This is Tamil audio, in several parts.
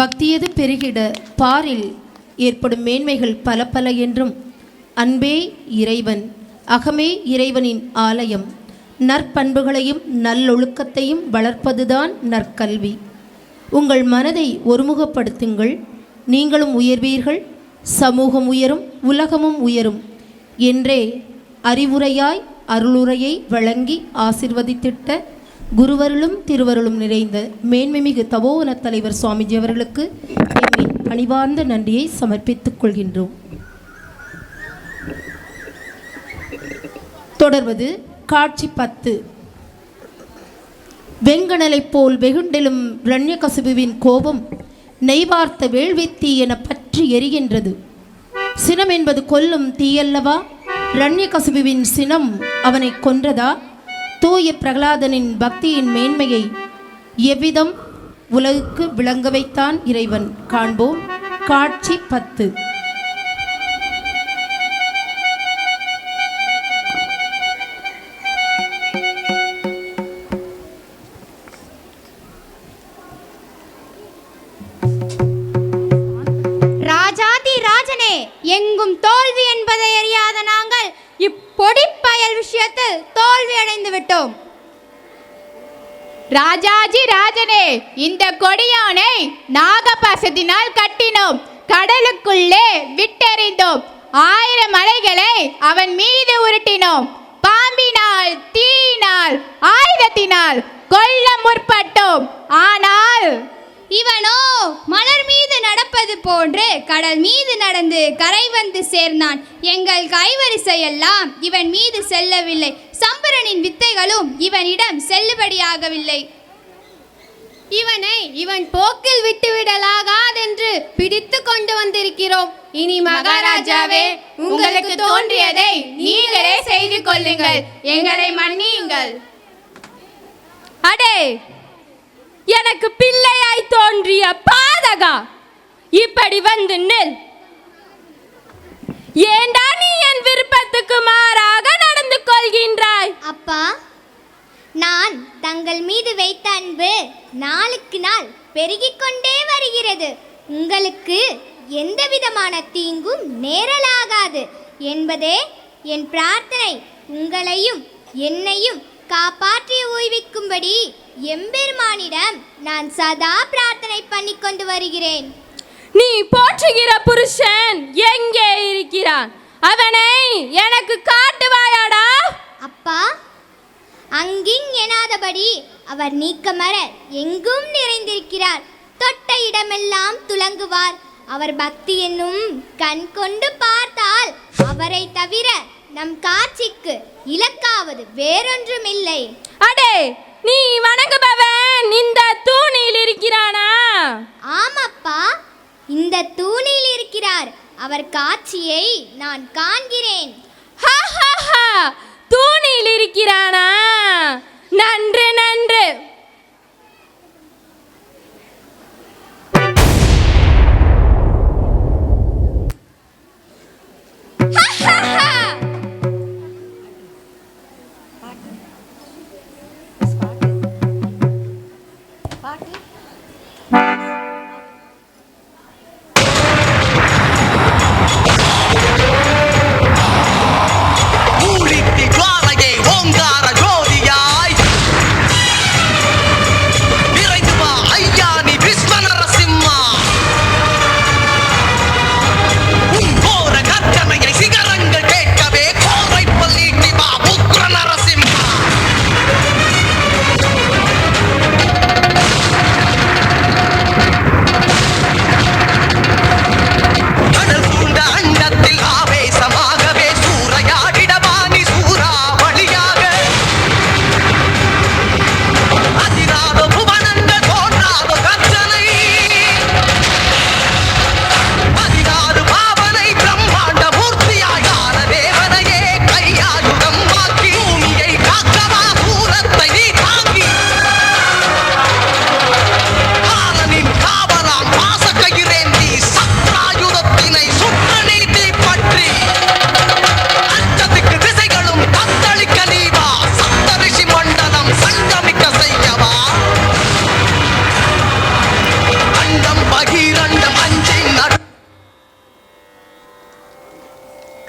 பக்தியது பெருகிட பாரில் ஏற்படும் மேன்மைகள் பல பல என்றும் அன்பே இறைவன், அகமே இறைவனின் ஆலயம், நற்பண்புகளையும் நல்லொழுக்கத்தையும் வளர்ப்பதுதான் நற்கல்வி. உங்கள் மனதை ஒருமுகப்படுத்துங்கள், நீங்களும் உயர்வீர்கள், சமூகம் உயரும், உலகமும் உயரும் என்றே அறிவுரையாய் அருளுரையை வழங்கி ஆசிர்வதித்திட்ட குருவருளும் திருவருளும் நிறைந்த மேன்மைமிகு தபோவன தலைவர் சுவாமிஜி அவர்களுக்கு எங்களின் பணிவார்ந்த நன்றியை சமர்ப்பித்துக் கொள்கின்றோம். தொடர்வது காட்சி 10. வெங்கணலை போல் வெகுண்டெழும் இரண்யகசிபுவின் கோபம் நெய்வார்த்த வேள்வித்தீ என பற்றி எரிகின்றது. சினம் என்பது கொல்லும் தீயல்லவா? இரண்யகசிபுவின் சினம் அவனை கொன்றதா? தூய பிரகலாதனின் பக்தியின் மேன்மையை எவ்விதம் உலகுக்கு விளங்க வைத்தான் இறைவன் காண்போம். காட்சி 10. எங்கும் தோல்வி என்பதை அறியாத நாங்கள் இப்பொடிப்பயல் விஷயத்தில் தோல்வி அடைந்து விட்டோம். ராஜாஜி ராஜனே, இந்த கொடியானை நாகபாசத்தினால் கட்டினோம், கடலுக்குள்ளே விட்டெறிந்தோம், 1000 மலைகளை அவன் மீது உருட்டினோம், பாம்பினால், தீயினால், ஆயுதத்தினால் கொல்ல முற்பட்டோம். ஆனால் இவனோ மலர் மீது நடப்பது போன்று கடல் மீது நடந்து கரை வந்து சேர்ந்தான். எங்கள் கைவரிசையெல்லாம் இவன் மீது செல்லவில்லை. சம்பரனின் வித்தைகளும் இவனிடம் செல்லுபடியாகவில்லை. இவனை இவன் போக்கில் விட்டுவிடலாகாதென்று பிடித்து கொண்டு வந்திருக்கிறோம். இனி மகாராஜாவே, உங்களுக்கு தோன்றியதை நீங்களே செய்து கொள்ளுங்கள், எங்களை மன்னியுங்கள். அடே, எனக்கு பிள்ளையாய் தோன்றிய பாதகா, இப்படி வந்து நில். ஏண்டா நீ என் விருப்பத்துக்கு மாறாக நடந்து கொள்கின்றாய்? அப்பா, நான் தங்கள் மீது வைத்த அன்பு நாளுக்கு நாள் பெருகிக் கொண்டே வருகிறது. உங்களுக்கு எந்த விதமான தீங்கும் நேரலாகாது என்பதே என் பிரார்த்தனை. உங்களையும் என்னையும் காப்பாற்றி ஓய்விக்கும்படி எம்பெருமானிடம் நான் சதா பிரார்த்தனை பண்ணி கொண்டு வருகிறேன். நீ போற்றுகிற புருஷன் எங்கே இருக்கிறான்? அவனை எனக்கு காட்டுவாயாடா? அப்பா, அங்கிங் எனாதபடி அவர் நீக்கமர எங்கும் நிறைந்திருக்கிறார். தொட்ட இடமெல்லாம் துலங்குவார். அவர் பக்தி என்னும் கண் கொண்டு பார்த்தால் அவரை தவிர நம் காட்சிக்கு இலக்காவது வேறொன்றுமில்லை. அடே, நீ வணங்குபவன் இந்த தூணில் இருக்கிறானா? ஆமாப்பா, இந்த தூணில் இருக்கிறார். அவர் காட்சியை நான் காண்கிறேன். தூணில் இருக்கிறானா? நன்று நன்று.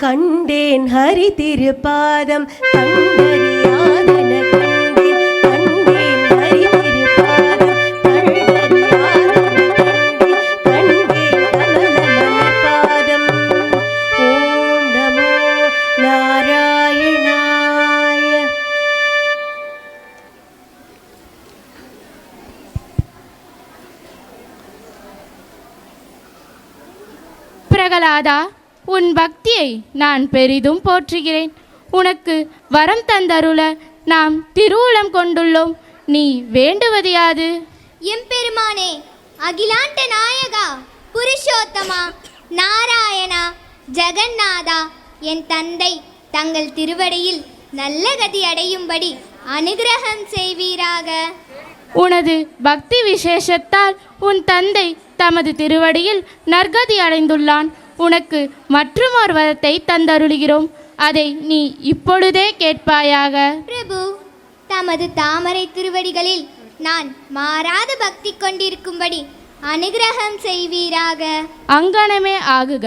கண்டேன் ஹரி திருப்பாதம் கண்டறியாதன கண்டேன் கண்டேன் ஹரி திருப்பாதம் கண்டறியாதன கண்டேன் கமலமலர் பாதம். ஓம் நமோ நாராயணாய. பிரகலாதா, உன் பக்தியை நான் பெரிதும் போற்றுகிறேன். உனக்கு வரம் தந்தருள நாம் திருவுளம் கொண்டுள்ளோம். நீ வேண்டுவது யாது? எம்பெருமானே, அகிலாண்ட நாயகா, புருஷோத்தமா, நாராயணா, ஜெகநாதா, என் தந்தை தங்கள் திருவடியில் நல்ல கதி அடையும்படி அனுகிரகம் செய்வீராக. உனது பக்தி விசேஷத்தால் உன் தந்தை தமது திருவடியில் நற்கதி அடைந்துள்ளான். உனக்கு மற்றுமொரு வரத்தை தந்தருளுகிறோம். அதை நீ இப்பொழுதே கேட்பாயாக. பிரபு, தமது தாமரை திருவடிகளில் நான் மாறாத பக்தி கொண்டிருக்கும்படி அனுகிரகம் செய்வீராக. அங்கனமே ஆகுக.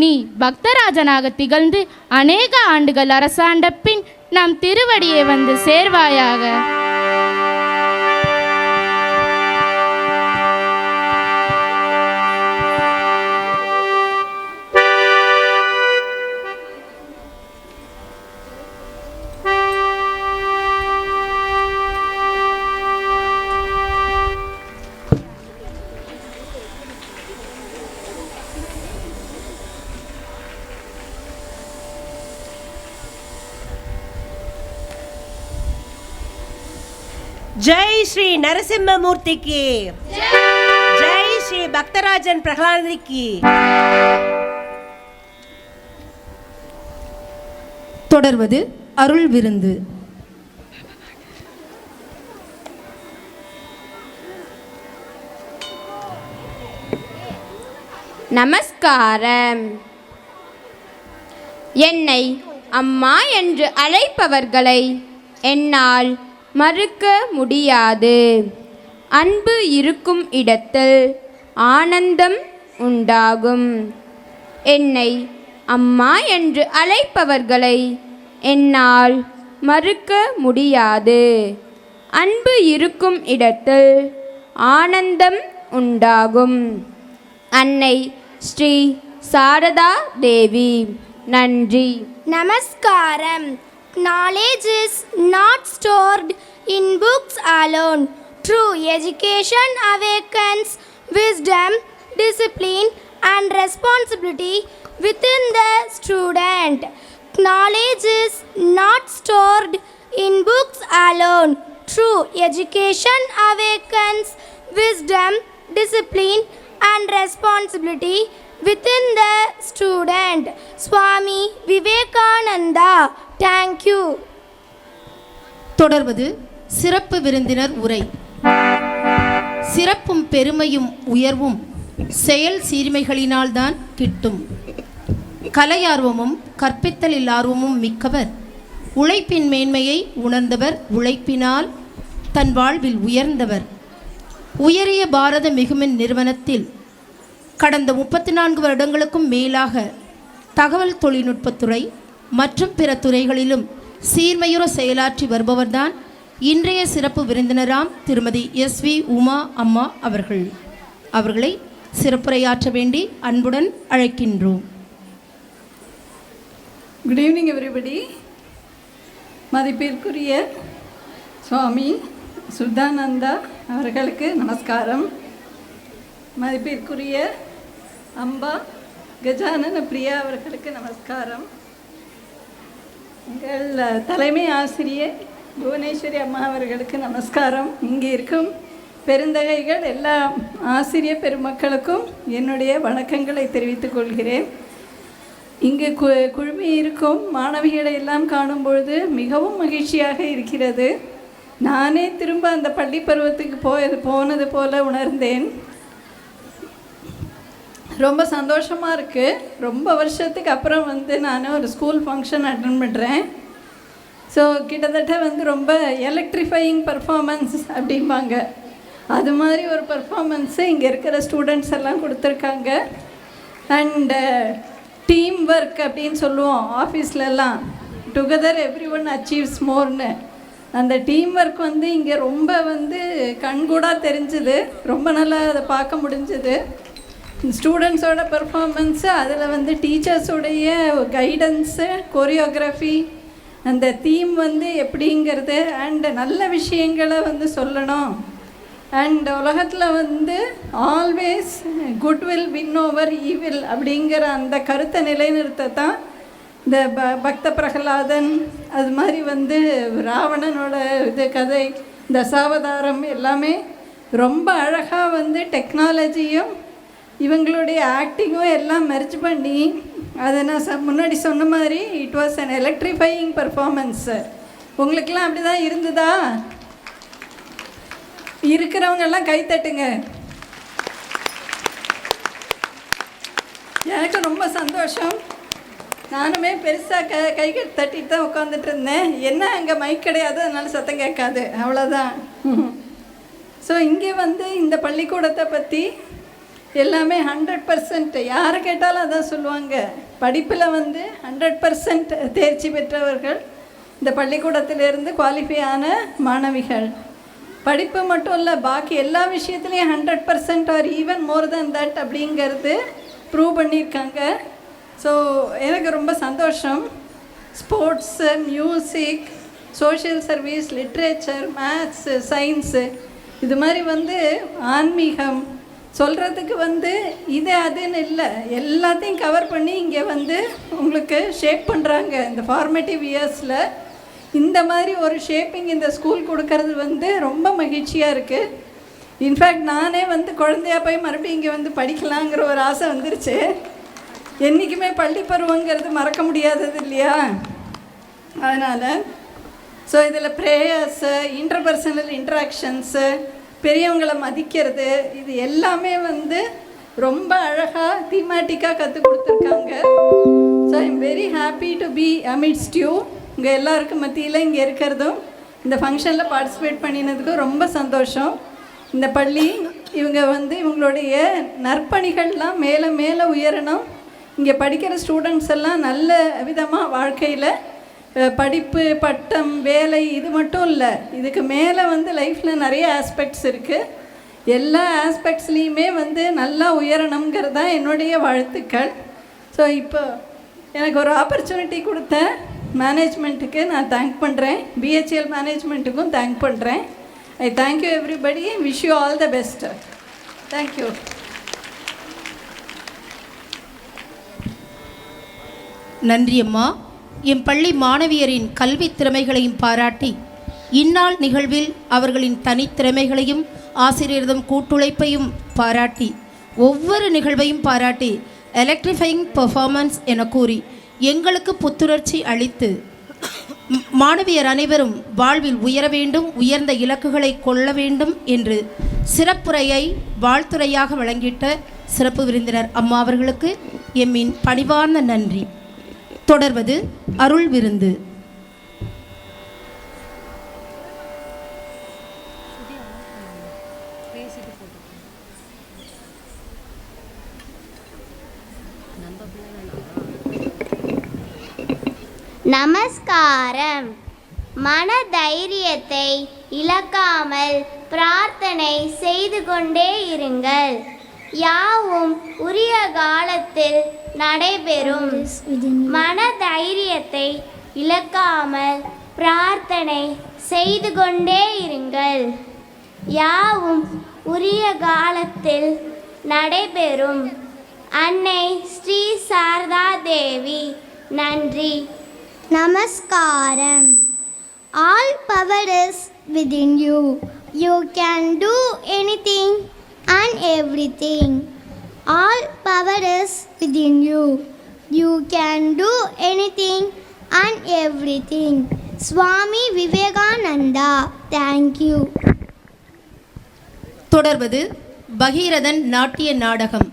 நீ பக்தராஜனாக திகழ்ந்து அநேக ஆண்டுகள் அரசாண்ட பின் நம் திருவடியை வந்து சேர்வாயாக. ஜெய் ஸ்ரீ நரசிம்மமூர்த்திக்கு, ஜெய் ஸ்ரீ பக்தராஜன் பிரகலாதிக்கு. தொடர்வது அருள் விருந்து. நமஸ்காரம். என்னை அம்மா என்று அழைப்பவர்களை என்னால் மறுக்க முடியாது. அன்பு இருக்கும் இடத்தில் ஆனந்தம் உண்டாகும். என்னை அம்மா என்று அழைப்பவர்களை என்னால் மறுக்க முடியாது. அன்பு இருக்கும் இடத்தில் ஆனந்தம் உண்டாகும். அன்னை ஸ்ரீ சாரதா தேவி. நன்றி. நமஸ்காரம். Knowledge is not stored in books alone. True education awakens wisdom, discipline, and responsibility within the student. Knowledge is not stored in books alone. True education awakens wisdom, discipline, and responsibility within the student. Swami Vivekananda. Thank you. தொடர்வது சிறப்பு விருந்தினர் உரை. சிறப்பும் பெருமையும் உயர்வும் செயல் சீர்மைகளினால்தான் கிட்டும். கலையார்வமும் கற்பித்தலில் ஆர்வமும் மிக்கவர், உழைப்பின் மேன்மையை உணர்ந்தவர், உழைப்பினால் தன் வாழ்வில் உயர்ந்தவர். உயரிய பாரத மிகுமின் நிறுவனத்தில் கடந்த 34 வருடங்களுக்கும் மேலாக தகவல் தொழில்நுட்பத்துறை மற்றும் பிற துறைகளிலும் சீர்மையுற செயலாற்றி வருபவர்தான் இன்றைய சிறப்பு விருந்தினராம் திருமதி SV உமா அம்மா அவர்கள். அவர்களை சிறப்புரையாற்ற வேண்டி அன்புடன் அழைக்கின்றோம். Good evening everybody. மதிப்பிற்குரிய சுவாமி சுத்தானந்தா அவர்களுக்கு நமஸ்காரம். மதிப்பிற்குரிய அம்பா கஜானன பிரியா அவர்களுக்கு நமஸ்காரம். எங்கள் தலைமை ஆசிரியர் புவனேஸ்வரி அம்மா அவர்களுக்கு நமஸ்காரம். இங்கே இருக்கும் பெருந்தகைகள் எல்லா ஆசிரியர் பெருமக்களுக்கும் என்னுடைய வணக்கங்களை தெரிவித்துக் கொள்கிறேன். இங்கு குழுமி இருக்கும் மாணவிகளை எல்லாம் காணும்பொழுது மிகவும் மகிழ்ச்சியாக இருக்கிறது. நானே திரும்ப அந்த பள்ளி பருவத்துக்கு போனது போல உணர்ந்தேன். ரொம்ப சந்தோஷமாக இருக்குது. ரொம்ப வருஷத்துக்கு அப்புறம் நான் ஒரு ஸ்கூல் ஃபங்க்ஷன் அட்டன் பண்ணுறேன். ஸோ கிட்டத்தட்ட ரொம்ப எலக்ட்ரிஃபையிங் பர்ஃபாமன்ஸ் அப்படிம்பாங்க, அது மாதிரி ஒரு பர்ஃபாமன்ஸு இங்கே இருக்கிற ஸ்டூடெண்ட்ஸ் எல்லாம் கொடுத்துருக்காங்க. அண்டு டீம் ஒர்க் அப்படின்னு சொல்லுவோம் ஆஃபீஸ்லலாம், டுகெதர் எவ்ரி ஒன் அச்சீவ்ஸ் மோர்னு. அந்த டீம் ஒர்க் வந்து இங்கே ரொம்ப வந்து கண்கூடாக தெரிஞ்சுது, ரொம்ப நல்லா அதை பார்க்க முடிஞ்சுது. ஸ்டூடெண்ட்ஸோட பெர்ஃபார்மன்ஸு, அதில் வந்து டீச்சர்ஸோடைய கைடன்ஸு, கொரியோகிராஃபி, அந்த தீம் வந்து எப்படிங்கிறது, அண்டு நல்ல விஷயங்களை வந்து சொல்லணும். அண்ட் உலகத்தில் வந்து always good will win over evil அப்படிங்கிற அந்த கருத்தை நிலைநிறுத்தத்தான் இந்த பக்த பிரகலாதன், அது மாதிரி வந்து ராவணனோட இது கதை, தசாவதாரம் எல்லாமே ரொம்ப அழகாக வந்து டெக்னாலஜியும் இவங்களுடைய ஆக்டிங்கும் எல்லாம் மெர்ஜ் பண்ணி, அதை நான் முன்னாடி சொன்ன மாதிரி it was an electrifying performance. உங்களுக்கெல்லாம் அப்படி தான் இருந்ததா? இருக்கிறவங்கெல்லாம் கைத்தட்டுங்க. எனக்கு ரொம்ப சந்தோஷம். நானுமே பெருசாக கை தட்டிட்டு தான் உட்காந்துட்டு இருந்தேன். என்ன அங்கே மைக் கிடையாது, அதனால சத்தம் கேட்காது, அவ்வளோதான். ஸோ இங்கே வந்து இந்த பள்ளிக்கூடத்தை பற்றி எல்லாமே 100% யாரை கேட்டாலும் அதான் சொல்லுவாங்க. படிப்பில் வந்து 100% தேர்ச்சி பெற்றவர்கள் இந்த பள்ளிக்கூடத்திலிருந்து குவாலிஃபை ஆன மாணவிகள். படிப்பு மட்டும் இல்லை, பாக்கி எல்லா விஷயத்துலேயும் 100% R even more then that அப்படிங்கிறது ப்ரூவ் பண்ணியிருக்காங்க. ஸோ எனக்கு ரொம்ப சந்தோஷம். Sports, music, social service, literature, maths, science, இது மாதிரி வந்து ஆன்மீகம் சொல்கிறதுக்கு வந்து இது அதுன்னு இல்லை, எல்லாத்தையும் கவர் பண்ணி இங்கே வந்து உங்களுக்கு ஷேப் பண்ணுறாங்க. இந்த ஃபார்மேட்டிவ் இயர்ஸில் இந்த மாதிரி ஒரு ஷேப்பிங் இந்த ஸ்கூல் கொடுக்கறது வந்து ரொம்ப மகிழ்ச்சியாக இருக்குது. இன்ஃபேக்ட் நானே வந்து குழந்தையாக போய் மறுபடியும் இங்கே வந்து படிக்கலாங்கிற ஒரு ஆசை வந்துருச்சு. என்றைக்குமே பள்ளி பருவங்கிறது மறக்க முடியாதது இல்லையா? அதனால் ஸோ இதில் ப்ரேயர்ஸு, இன்டர்பர்சனல் இன்ட்ராக்ஷன்ஸு, பெரியவங்களை மதிக்கிறது, இது எல்லாமே வந்து ரொம்ப அழகாக தீமேட்டிக்காக கற்றுக் கொடுத்துருக்காங்க. So I am very happy to be amidst you. உங்கள் எல்லாருக்கும் மத்தியில் இங்கே இருக்கிறதும் இந்த ஃபங்க்ஷனில் பார்ட்டிசிபேட் பண்ணினதுக்கும் ரொம்ப சந்தோஷம். இந்த பள்ளி இவங்க வந்து இவங்களுடைய நற்பணிகள்லாம் மேலே மேலே உயரணும். இங்கே படிக்கிற ஸ்டூடெண்ட்ஸ் எல்லாம் நல்ல விதமாக வாழ்க்கையில் படிப்பு, பட்டம், வேலை இது மட்டும் இல்லை, இதுக்கு மேலே வந்து லைஃப்பில் நிறைய ஆஸ்பெக்ட்ஸ் இருக்குது. எல்லா ஆஸ்பெக்ட்ஸ்லேயுமே வந்து நல்லா உயரணுங்கிறது தான் என்னுடைய வாழ்த்துக்கள். ஸோ இப்போ எனக்கு ஒரு ஆப்பர்ச்சுனிட்டி கொடுத்த மேனேஜ்மெண்ட்டுக்கு நான் தேங்க் பண்ணுறேன். BHEL மேனேஜ்மெண்ட்டுக்கும் தேங்க் பண்ணுறேன். I thank you everybody. Wish you all the best. Thank you. நன்றி அம்மா. என் பள்ளி மாணவியரின் கல்வி திறமைகளையும் பாராட்டி, இந்நாள் நிகழ்வில் அவர்களின் தனித்திறமைகளையும் ஆசிரியர்தம் கூட்டுழைப்பையும் பாராட்டி, ஒவ்வொரு நிகழ்வையும் பாராட்டி எலக்ட்ரிஃபையிங் பெர்ஃபார்மன்ஸ் என கூறி எங்களுக்கு புத்துணர்ச்சி அளித்து மாணவியர் அனைவரும் வாழ்வில் உயர வேண்டும், உயர்ந்த இலக்குகளை கொள்ள வேண்டும் என்று சிறப்புரையை வாழ்த்துரையாக வழங்கிட்ட சிறப்பு விருந்தினர் அம்மா அவர்களுக்கு எம்மின் பணிவார்ந்த நன்றி. தொடர்வது அருள் விருந்து. நமஸ்காரம். மன தைரியத்தை இழக்காமல் பிரார்த்தனை செய்து கொண்டே இருங்கள். யாவும் உரிய காலத்தில் நடைபெறும். மன தைரியத்தை இழக்காமல் பிரார்த்தனை செய்து கொண்டே இருங்கள். யாவும் உரிய காலத்தில் நடைபெறும். அன்னை ஸ்ரீ சாரதா தேவி. நன்றி. Namaskaram. All power is within you. You can do anything and everything. All power is within you. You can do anything and everything. Swami Vivekananda. Thank you. தொடர்வது பகீரதன் நாட்டிய நாடகம்.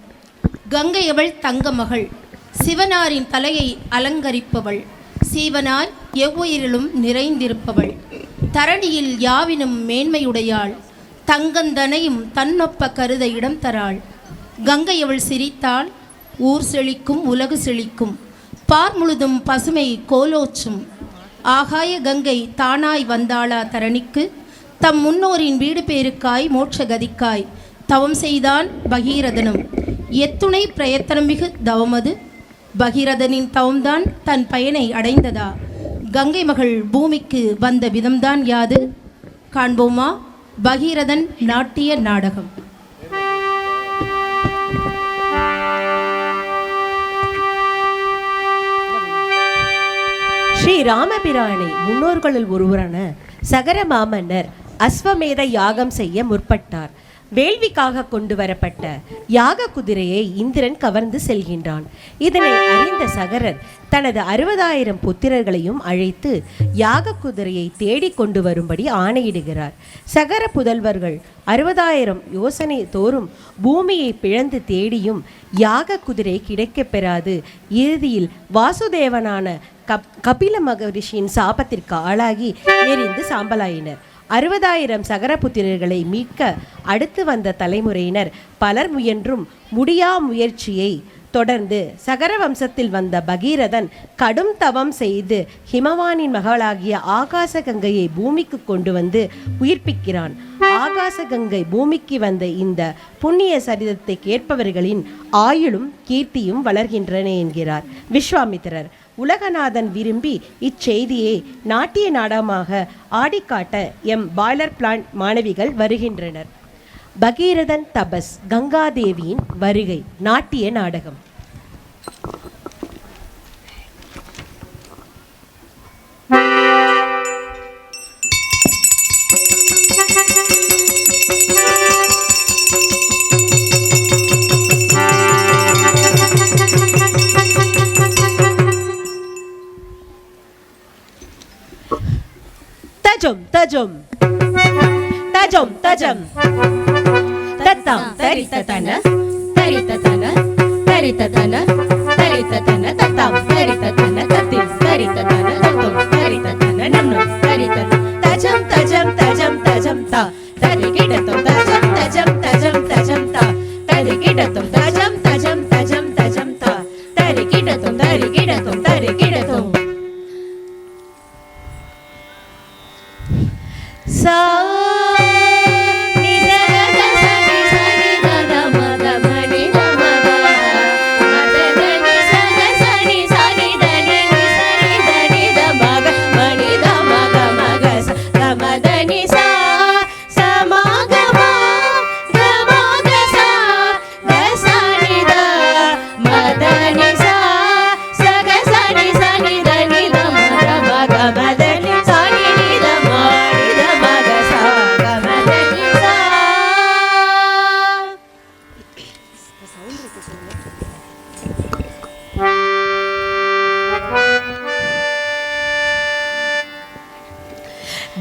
கங்கையவள் தங்க மகள், சிவனாரின் தலையை அலங்கரிப்பவள், சீவனாய் எவ்வுயிரிலும் நிறைந்திருப்பவள், தரணியில் யாவினும் மேன்மையுடையாள், தங்கந்தனையும் தன்னொப்ப கருத இடம் தராள். கங்கையவள் சிரித்தாள், ஊர் செழிக்கும் உலகு செழிக்கும், பார் முழுதும் பசுமை கோலோச்சும். ஆகாய கங்கை தானாய் வந்தாளா தரணிக்கு, தம் முன்னோரின் வீடு பேருக்காய் மோட்ச கதிக்காய் தவம் செய்தான் பகீரதனும். எத்துணை பிரயத்தனமிகு தவமது, பகீரதனின் தவம்தான் தன் பயனை அடைந்ததா? கங்கை மகள் பூமிக்கு வந்த விதம்தான் யாது? காண்போமா பகீரதன் நாட்டிய நாடகம். ஸ்ரீ ராமபிரானை முன்னோர்களுள் ஒருவரான சகர மாமன்னர் அஸ்வமேத யாகம் செய்ய முற்பட்டார். வேள்விக்காக கொண்டு வரப்பட்ட யாக குதிரையை இந்திரன் கவர்ந்து செல்கின்றான். இதனை அறிந்த சகரர் தனது 60,000 புத்திரர்களையும் அழைத்து யாக குதிரையை தேடி கொண்டு வரும்படி ஆணையிடுகிறார். சகர புதல்வர்கள் 60,000 யோசனை தோறும் பூமியை பிளந்து தேடியும் யாக குதிரை கிடைக்கப் பெறாது இறுதியில் வாசுதேவனான கபில மகரிஷியின் சாபத்திற்கு ஆளாகி எரிந்து சாம்பலாயினர். 60,000 சகரபுத்திரர்களை மீட்க அடுத்து வந்த தலைமுறையினர் பலர் முயன்றும் முடியா முயற்சியை தொடர்ந்து சகர வம்சத்தில் வந்த பகீரதன் கடும் தவம் செய்து ஹிமவானின் மகளாகிய ஆகாச கங்கையை பூமிக்கு கொண்டு வந்து உயிர்ப்பிக்கிறான். ஆகாச கங்கை பூமிக்கு வந்த இந்த புண்ணிய சரிதத்தை கேட்பவர்களின் ஆயுளும் கீர்த்தியும் வளர்கின்றன என்கிறார் விஸ்வாமித்திரர். உலகநாதன் விரும்பி இச்செய்தியை நாட்டிய நாடகமாக ஆடிக்காட்ட எம் பாய்லர் பிளான்ட் மாணவிகள் வருகின்றனர். பகீரதன் தபஸ், கங்காதேவியின் வருகை, நாட்டிய நாடகம். தஜம் தஜம் தஜம் தஜம் தத்தம் தரித்ததன தரித்ததன தரித்ததன தரித்ததன தத்தம் தரித்ததன தத்திம் தரித்ததன தத்தம் தரித்ததன நன்னம் தரித்ததன தஜம் தஜம் தஜம் தஜம் தா தரிகிடதம் தஜம் தஜம் தஜம் தஜம் தா தரிகிடதம் தஜம் தஜம் தஜம் தஜம் தா தரிகிடதம் தரிகிடதம் தரிகிடதம் சா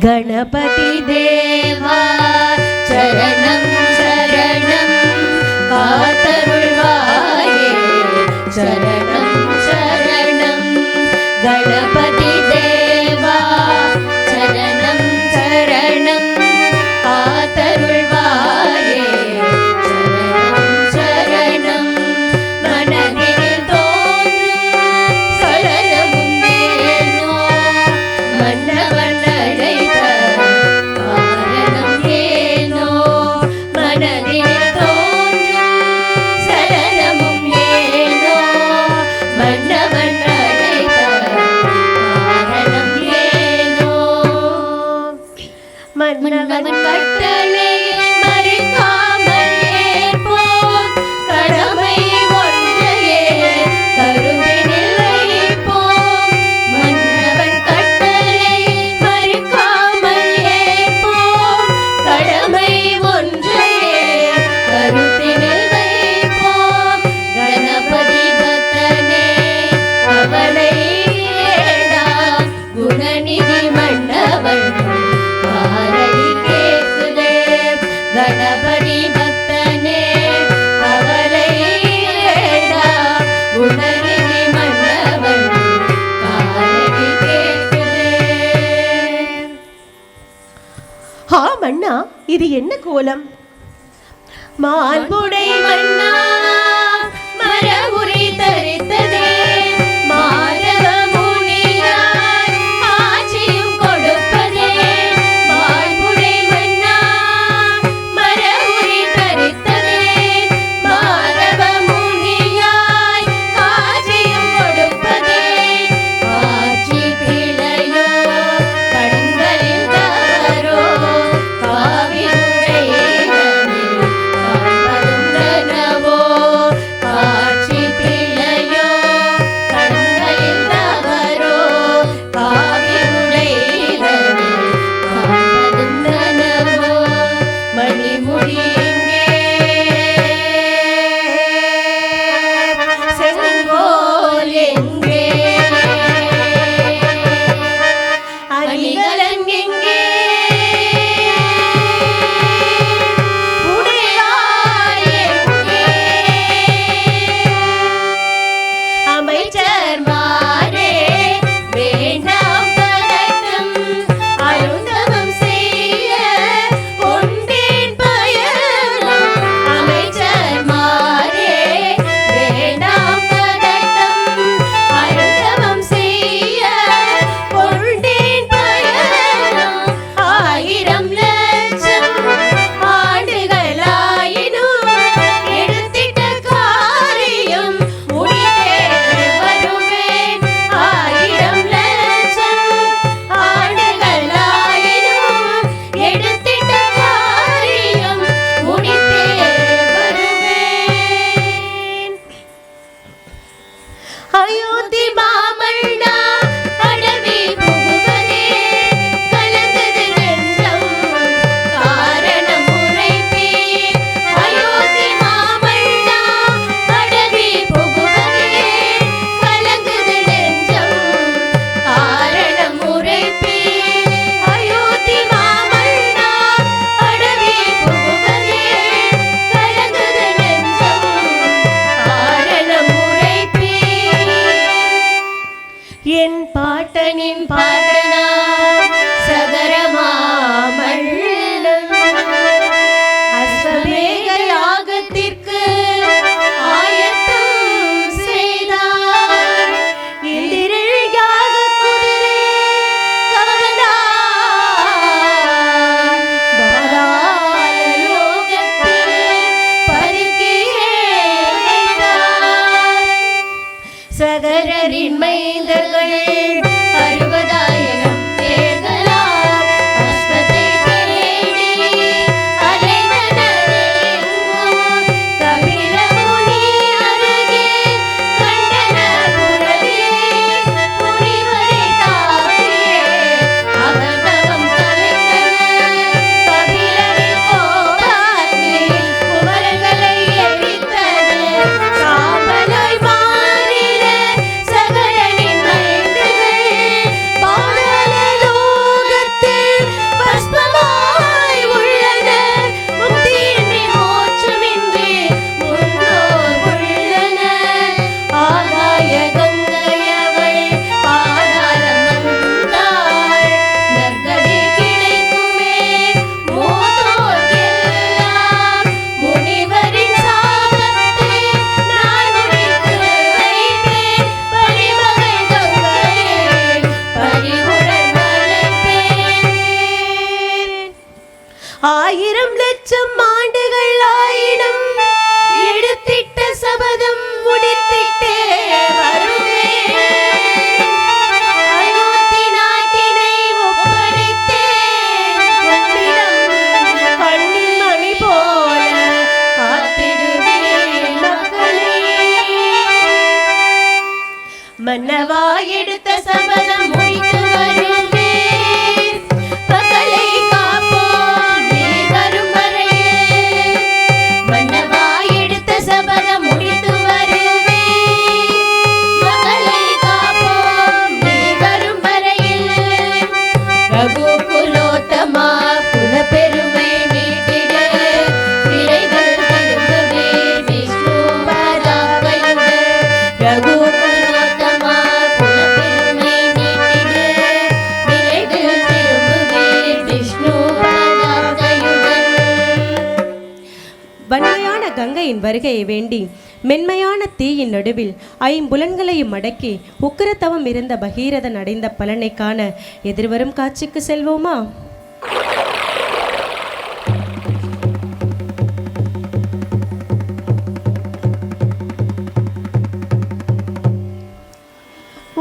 गणपति देवा चरणं चरणं कातरुळ्वाये चरणं चरणं गणपति देवा चरणं चरणं कातरुळ्वाये चरणं चरणं मनदिल तोन्றும் சரணமும் ஏனோ மன்னவன் மன்னவன் கட்டளை மறுக்காமல் ஏற்போம் கடமை ஒன்றையே கருதினில் வைப்போம் மன்னவன் கட்டளை மறுக்காமல் ஏற்போம் கடமை ஒன்றையே கருதினில் வைப்போம் கணபதி பக்தனே கவலை வேண்டாம் குணநிதி மன்னவன் गणपति भक्तने कवलै வேண்டாம் குணநிதி மன்னவன் காலடி கேட்குதே. ஹா மன்னா, இது என்ன கோலம்? மால்புடை மன்னா மரபுரை என் பாட்டனின் பாட்டனாம் சகரமாமல்லன் அஸ்வமேத யாகத்திற்கு ஆயத்தம் செய்தார். இந்திரன் யாக குதிரை கவர்ந்தார். பாதாள லோகத்தில் பதுக்கியே வைத்தார். சகரரின் மைந்தர்கள் 60,000 பேர்களாம் அஸ்வத்தை தேடி அலைந்தனர் எங்கும். கபில முனி அருகே கண்டனர் புறவே முனிவரை தாக்கியே அவர் தவம் கலைத்தனர். கபிலரின் கோபாக்னி குமரர்களை எரித்தது. சாம்பலாய் மாறின சகரனின் மைந்தர்கள். பாதாள லோகத்தில் பஸ்மமாய் உள்ளனர். முக்தியின்றி மோட்சமின்றி முன்னோர் உள்ளனர். ஆகாய கங்கையவள் பாதாளம் வந்தாள். நற்கதி கிடைக்குமே மூத்தோர்க்கெல்லாம். முனிவரின் சாபத்தை நான் முடித்து வைப்பேன். பரிமகள் கங்கையை பரிவுடன் வளர்ப்பேன். 1000 லட்சம் ஆண்டுகள் ஆயினும் எடுத்திட்ட சபதம் முடித்திட்டே வருவேன். அயோத்தி நாட்டினை ஒப்படைத்தேன். உன்னிடம் கண்ணின் மணி போல காத்திடுவேன் மக்களே. மன்னவா எடுத்த சபதம் முடித்து வருவேன். மக்களை காப்போம் நீ வரும் வரையில். மன்னவா எடுத்த சபதம் முடித்து வருவேன். மக்களை காப்போம் நீ வரும் வரையில். ரகுகுலோத்தமா குலப்பெருமை மீட்டிட விரைவில் திரும்புவேன் விஷ்ணு பதாகையுடன். ரகுகுலோத்தமா குலப்பெருமை மீட்டிட விரைவில் திரும்புவேன் விஷ்ணு பதாகையுடன். வன்மையான கங்கையின் வருகையை வேண்டி மென்மையான தீயின் நடுவில் 5 புலன்களையும் அடக்கி உக்கிரத்தவம் இருந்த பகீரதன் அடைந்த பலனை காண எதிர்வரும் காட்சிக்கு செல்வோமா?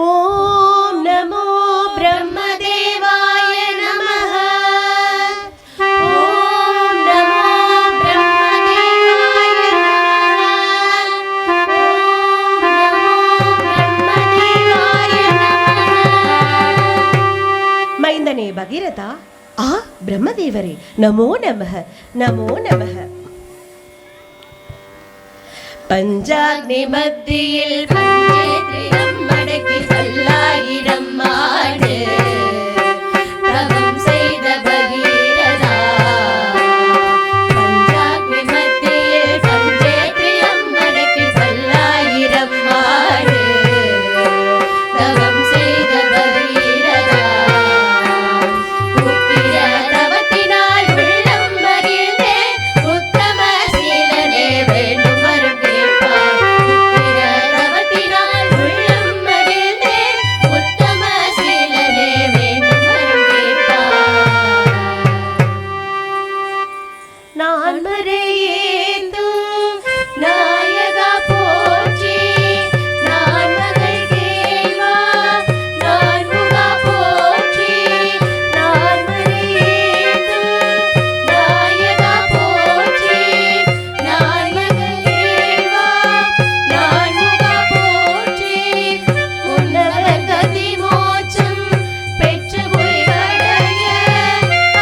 ஓம் நமோ பிரம்மதேவாய நமः. ஓம் நமோ பிரம்மதேவாய நமः. ஓம் நமோ பிரம்மதேவாய நமः. மைந்தனே பகீரதா, பிரம்மதேவரே, நமோ நமः நமோ நமः. பஞ்சாக்னி மத்தியில் பஞ்சேந்திரியம் அடக்கி 1000 ஆண்டு தவம் செய்த பகீரதா. பஞ்சாக்னி மத்தியில் பஞ்சேந்திரியம் அடக்கி 1000 ஆண்டு தவம் செய்த பகீரதா. உக்கிர தவத்தினால் உள்ளம் மகிழ்ந்தே உத்தம சீலனே வேண்டும் வரம் கேட்பார். உக்கிர தவத்தினால் உள்ளம் மகிழ்ந்தே உத்தம சீலனே வேண்டும் வரம் கேட்பார். நான் மறையேந்தும் நாயகா போற்றி. நான் மகள் கேள்வா நான் முகா போற்றி. நான் மறையேந்தும் நாயகா போற்றி. நான் மகள் கேள்வா நான் முகா போற்றி. உன்னவர் கதி மோட்சம் பெற்று உய்வடைய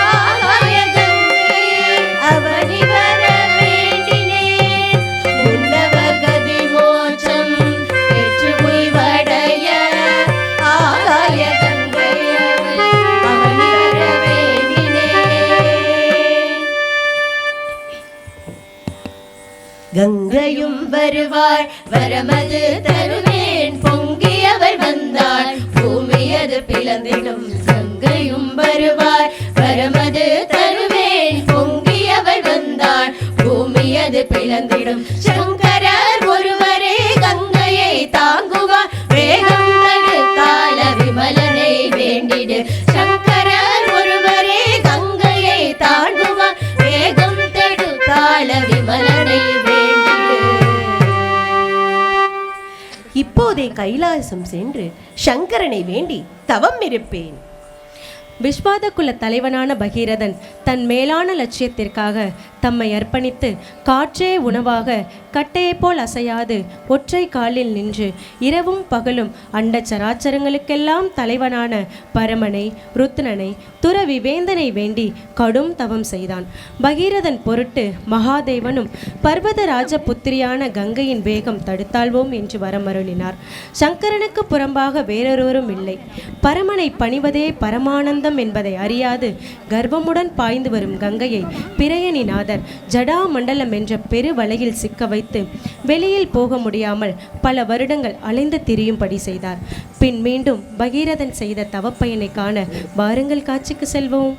ஆகாய கங்கையில் அவனி வர வேண்டினேன். உன்னவர் கதி மோட்சம் பெற்று உய்வடைய ஆகாய கங்கையில் அவனி வர வேண்டினேன். கங்கையும் வருவாள் வரமது தருவேன். பொங்கியவள் வந்தாள் விமலனை வேண்டிடு. சங்கரர் ஒருவரே கங்கையை தாண்டுவார், வேகம் தடுத்தாள விமலனை வேண்டிடு. இப்போதே கைலாசம் சென்று சங்கரனை வேண்டி தவம் இருப்பேன். விஸ்வாத குல தலைவனான பகீரதன் தன் மேலான லட்சியத்திற்காக தம்மை அர்ப்பணித்து காற்றே உணவாக கட்டையைப் போல் அசையாது ஒற்றை காலில் நின்று இரவும் பகலும் அண்ட சராச்சரங்களுக்கெல்லாம் தலைவனான பரமனை ருத்னனை துறவி வேந்தனை வேண்டி கடும் தவம் செய்தான். பகீரதன் பொருட்டு மகாதேவனும் பர்வத ராஜ புத்திரியான கங்கையின் வேகம் தடுத்தாள்வோம் என்று வரமருளினார். சங்கரனுக்கு புறம்பாக வேறொருவரும் இல்லை. பரமனை பணிவதே பரமானந்தம் என்பதை அறியாது கர்வமுடன் பாய்ந்து வரும் கங்கையை பிரயணிநாதர் ஜடா மண்டலம் என்ற பெரு வலையில் சிக்க வைத்து வெளியில் போக முடியாமல் பல வருடங்கள் அலைந்து திரியும்படி செய்தார். பின் மீண்டும் பகீரதன் செய்த தவப்பயனை காண வாருங்கள் காட்சிக்கு செல்வோம்.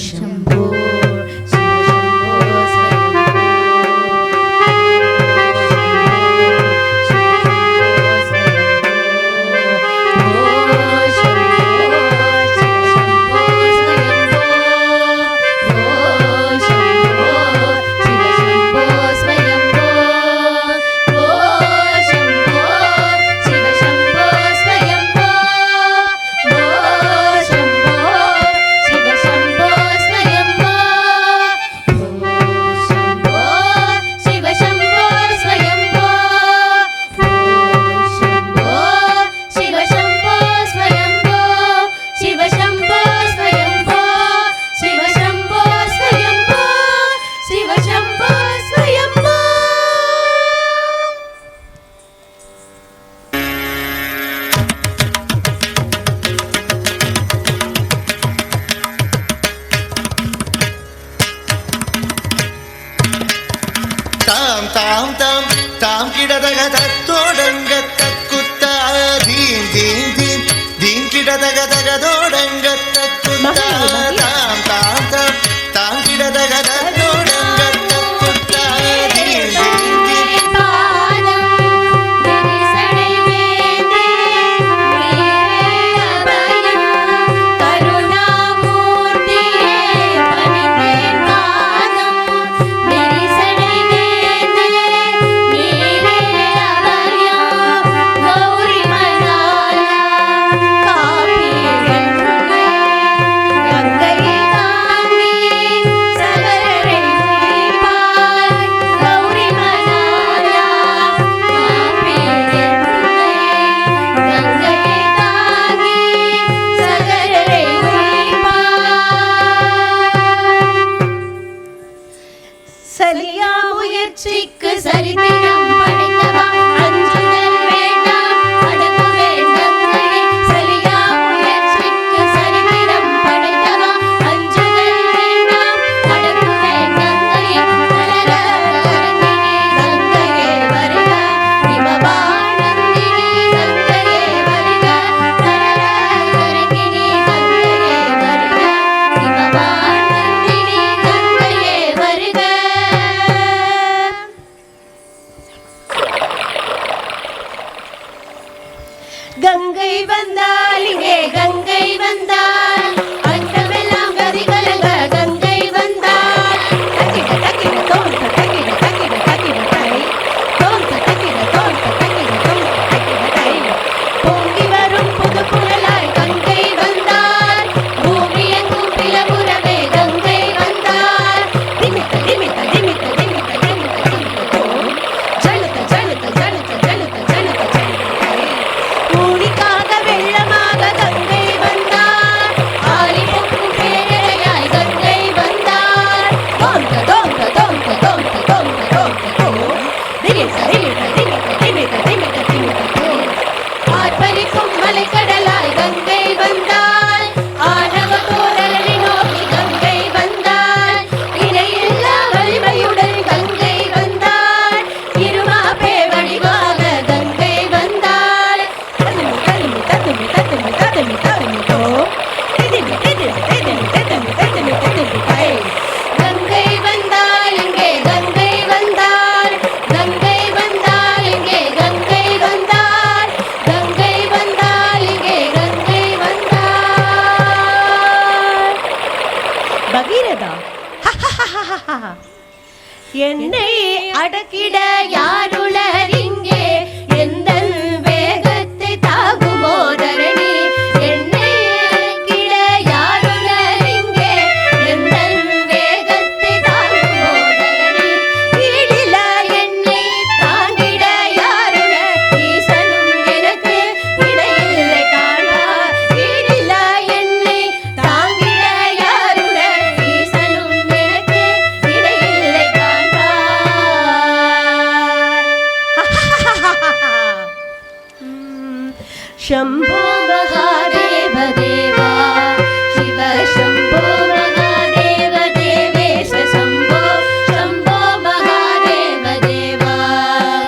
शंभो शिव शंभो தாம் தாம் தாம் தாம் கிடதக தத்தோடங்க தக்குத்தா தீம் தீம் தீம் தீம் கிடதக தகதோடங்க தக்குத்தா தாம் தாம் தாம் தாம் கிடதக தத்தோடங்க தக்குத்தா தீம் தீம் தீம் சலியா முயற்சிக்கு சரித்திரம் படைத்தவா அஞ்சுதல் வேண்டாம் அடக்கு வேண்டங்களை. சலியா முயற்சிக்கு சரித்திரம் படைத்தவா அஞ்சுதல் வேண்டாம் அடக்கு வேண்டங்களை. தளர அரங்கினி கங்கையே வருக இமபானந்தினி கங்கையே வருக. தளர அரங்கினி கங்கையே வருக இமபானந்தினி கங்கையே வருக. கங்கை வந்தால் இங்கே கங்கை வந்தால் அண்டமெல்லாம் கதி கலங்க. கங்கை வந்தால் தக்கிட தக்கிட தோல் தக்கிட தக்கிட தக்கிட தை தோல் தக்கிட தோல் தக்கிட தோல் தக்கிட தை. பொங்கி வரும் புது புயலாய் கங்கை வந்தால் பூமி எங்கும் பிளவுறவே கங்கை வந்தால். திமித்த திமித்த திமித்த திமித்த திமித்த திமித்த தோல் ஜலுத்த ஜலுத்த ஜலுத்த ஜலுத்த ஜலுத்த ஜலுத்த தை. ஊழிக்காக வெள்ளமாக கங்கை வந்தார் என்னை அடக்கிட யாருளர் இங்கே எந்தன் வேகத்தை தாங்குமோ தரணி என்னை அடக்கிட யாருளர் இங்கே எந்தன் வேகத்தை தாங்குமோ தரணி ஈடில என்னை தாங்கிட யாருளர் ஈசனும் எனக்கு இடையில்லை காண்பார் ஈடில என்னை தாங்கிட யாருளர் ஈசனும் எனக்கு இடையில்லை शंभो महादेव देवा शिव शंभो महादेव देवेश शंभो शंभो महादेव देवा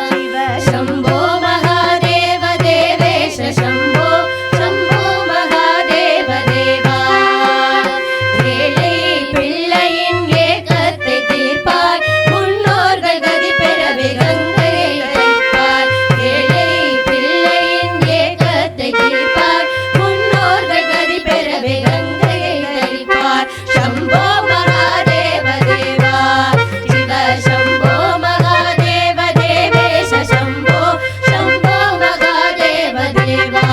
शिव शंभो महादेव देवेश शंभो शंभो महादेव देवा ஏழை பிள்ளையின் ஏக்கத்தை தீர்ப்பாய் முன்னோர்கள் கதி பெறவே கங்கையை அழைப்பாய் ஏழை பிள்ளையின் ஏக்கத்தை தீர்ப்பாய் முன்னோர்கள் கதி பெறவே கங்கையை அழைப்பாய் शंभो महादेव देवा शिव शंभो महादेव देवेश शंभो शंभो महादेव देवा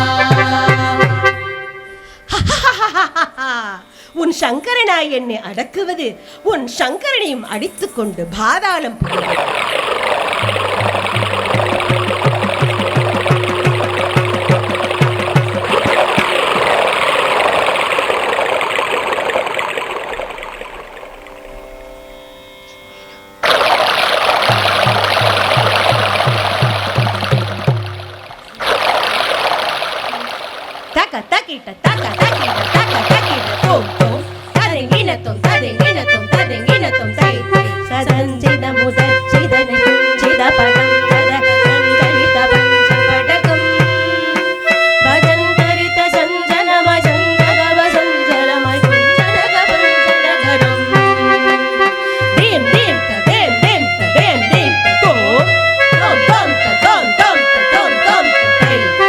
உன் சங்கரனாய் என்னை அடக்குவது உன் சங்கரனையும் அடித்துக்கொண்டு பாதாளம் புகுவது taka takita taka takita taka takita tom tom tadenginatom tadenginatom tadenginatom tai sadanjida mudarjidane jida padam tadakanjalita panchapadakam bhajantarita sanjanama sanjadava sanjalamai kunjanaga panjanagaram dim dim ta dim dim ta dim dim ta tom tom ta tom tom ta tom tom ta tai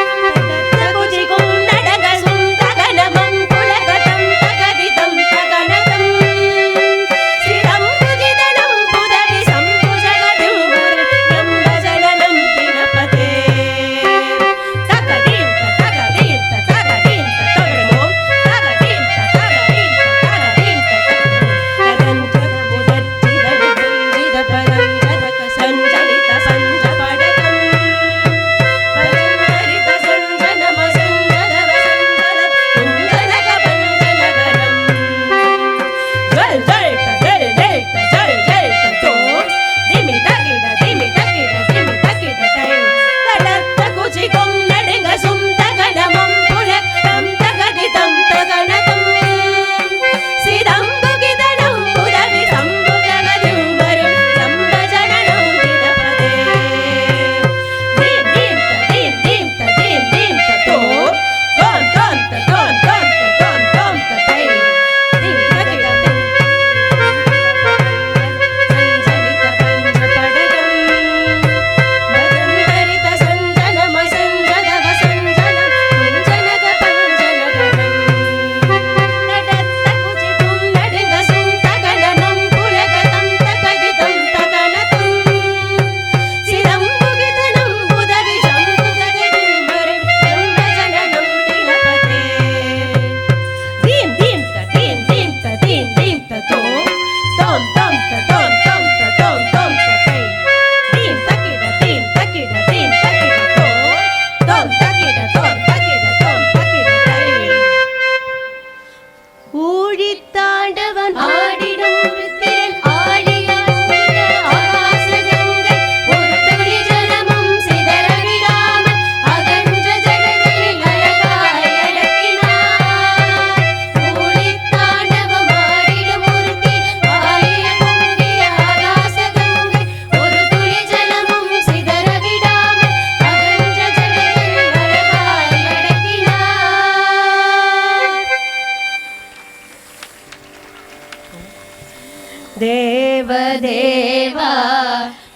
தேவதேவா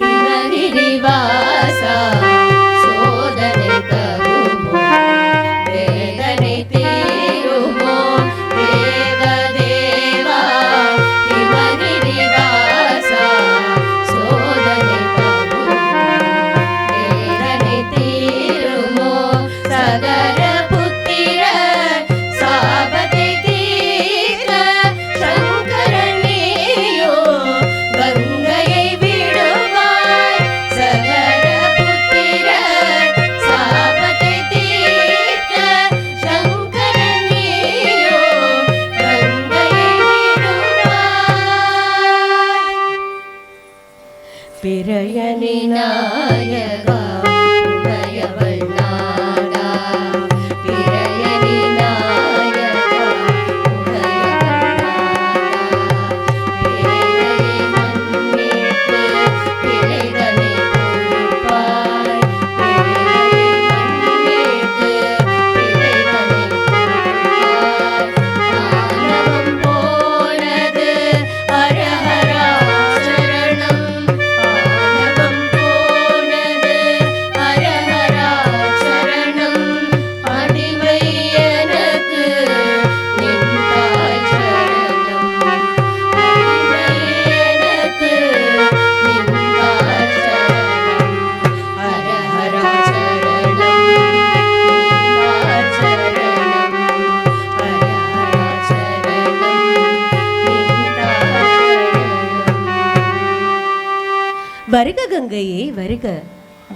இவரிவாசா சோதனை தருமோ வேதனை தீருமோ தேவதேவா இவரிவாசா சோதனை வருக கங்கையே வருக.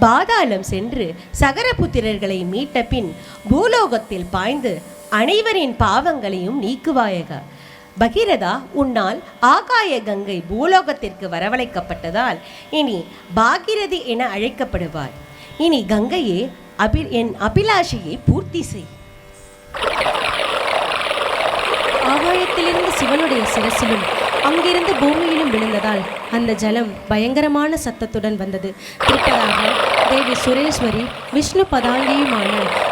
பாதாளம் சென்று சகரபுத்திரர்களை மீட்ட பின் பூலோகத்தில் பாய்ந்து அனைவரின் பாவங்களையும் நீக்குவாயக. பகீரதா, உன்னால் ஆகாய கங்கை பூலோகத்திற்கு வரவழைக்கப்பட்டதால் இனி பாகீரதி என அழைக்கப்படுவார். இனி கங்கையே என் அபிலாஷையை பூர்த்தி செய். ஆகாயத்திலிருந்து சிவனுடைய சிரசிலும் அங்கிருந்து பூமியிலும் விழுந்ததால் அந்த ஜலம் பயங்கரமான சத்தத்துடன் வந்தது. திருப்பதாக தேவி சுரேஸ்வரி விஷ்ணு பதாங்கியுமான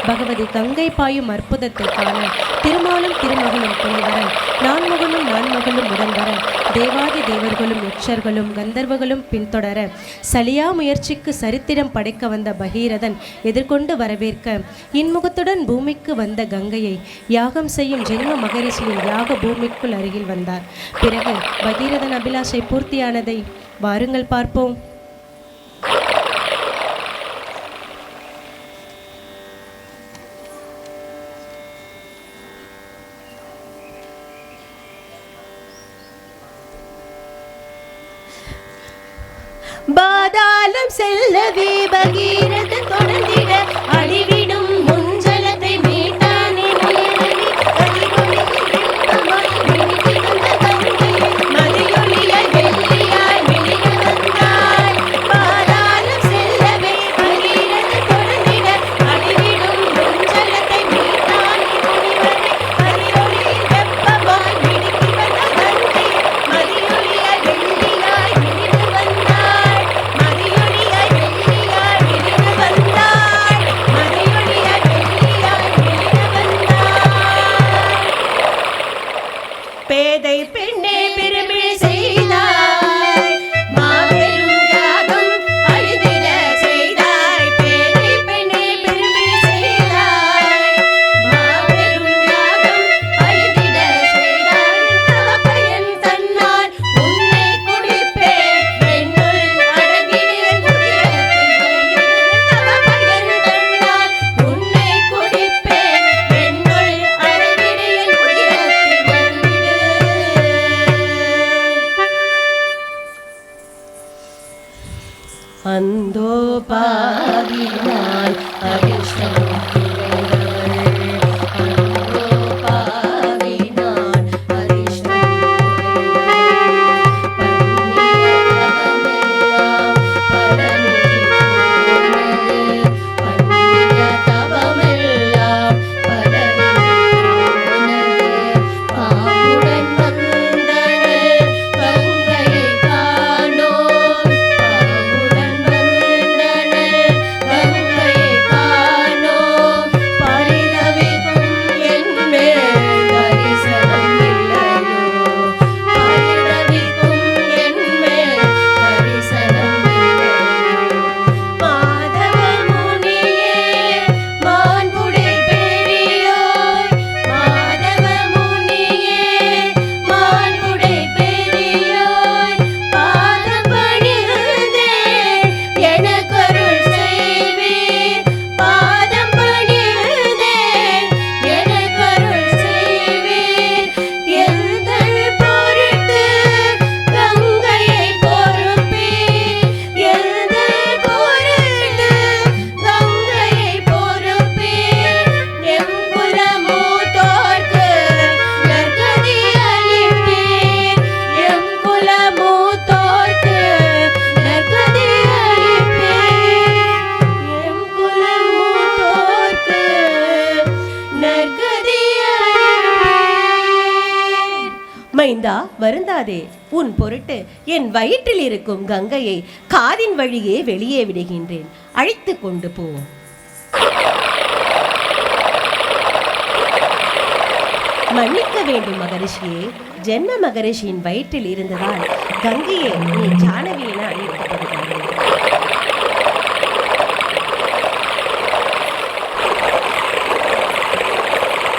பகவதி கங்கை பாயும் அற்புதத்தை காண திருமாலும் திருமகளும் துணைவர நான்மகளும் உடன் வர தேவாதி தேவர்களும் யட்சர்களும் கந்தர்வர்களும் பின்தொடர சலியா முயற்சிக்கு சரித்திரம் படைக்க வந்த பகீரதன் எதிர்கொண்டு வரவேற்க இன்முகத்துடன் பூமிக்கு வந்த கங்கையை யாகம் செய்யும் ஜென்ம மகரிஷியின் யாக பூமிக்குள் அருகில் வந்தார். பிறகு பகீரதன் அபிலாஷை பூர்த்தியானதை வாருங்கள் பார்ப்போம். பாதாளம் செல்லவே பகீரதன் தொடர்ந்திட அழிவிடும் முஞ்சலத்தை மீட்டானே முயலி மதியொலியாய் வெள்ளியாய் வெளிய வந்தாய். பாதாளம் செல்லவே பகீரதன் தொடர்ந்திட அழிவிடும் முஞ்சலத்தை மீட்டானே முனிவரே மதியொலியில் வெப்பமாய் மிடுக்கி வந்த கங்கை மதியொலியாய் வெள்ளியாய் வெளிய வந்தாய். மதியொலியாய் வெள்ளியாய் வெளிய வந்தாய். மதியொலியாய் வெள்ளியாய் வெளிய வந்தாய். பேதை பெண்ணே பெருமை செய்தாய், மாபெரும் யாகம் அழிதிட செய்தாய். பேதை பெண்ணே பெருமை செய்தாய், மாபெரும் யாகம் அழிதிட செய்தாய். தவப்பயன் தன்னால் உன்னை குடிப்பேன், என்னுள் அடங்கினேன் உதிரத்தில் தவப்பயன் தன்னால் உன்னை குடிப்பேன், என்னுள் அடங்கினேன் உதிரத்தில் வந்துடு. அந்தோ பாவினான் அதிர்ஷ்டம் குறைந்தவள், அந்தோ பாவினான் அதிர்ஷ்டம் குறைந்தவள். பண்ணிய தவமெல்லாம் பலனில் போனது. பாவுடன் வந்தனள் கங்கையை காணோம், பாவுடன் வந்தனள் கங்கையை காணோம். பரிதவிக்கும் என் மேல் தரிசனம் இல்லையோ, பரிதவிக்கும் என் மேல் தரிசனம் இல்லையோ. மாதவ முனியே மாண்புடை பெரியோய், மாதவ முனியே மாண்புடை பெரியோய். பாதம் பணிந்தேன் எனக்கருள் செய்வீர், பாதம் பணிந்தேன் எனக்கருள் செய்வீர். எங்கள் பொருட்டு கங்கையை பொறுப்பீர், எங்கள் பொருட்டு கங்கையை பொறுப்பீர். எங்குல மூத்தோர்க்கு நற்கதி அளிப்பீர், எங்குல மூத்தோர்க்கு நற்கதி அளிப்பீர், எங்குல மூத்தோர்க்கு நற்கதி அளிப்பீர். மைந்தா, வருந்தாதே. உன் பொருட்டு என் வயிற்றில் இருக்கும் கங்கையை காதின் வழியே வெளியே விடுகின்றேன். அழைத்து கொண்டு போ. மன்னிக்க வேண்டும் மகரிஷியே, ஜென்ம மகரிஷியின் வயிற்றில் இருந்ததால் கங்கையை நீ ஜானவி என அழைக்கப்படுகிறாய்.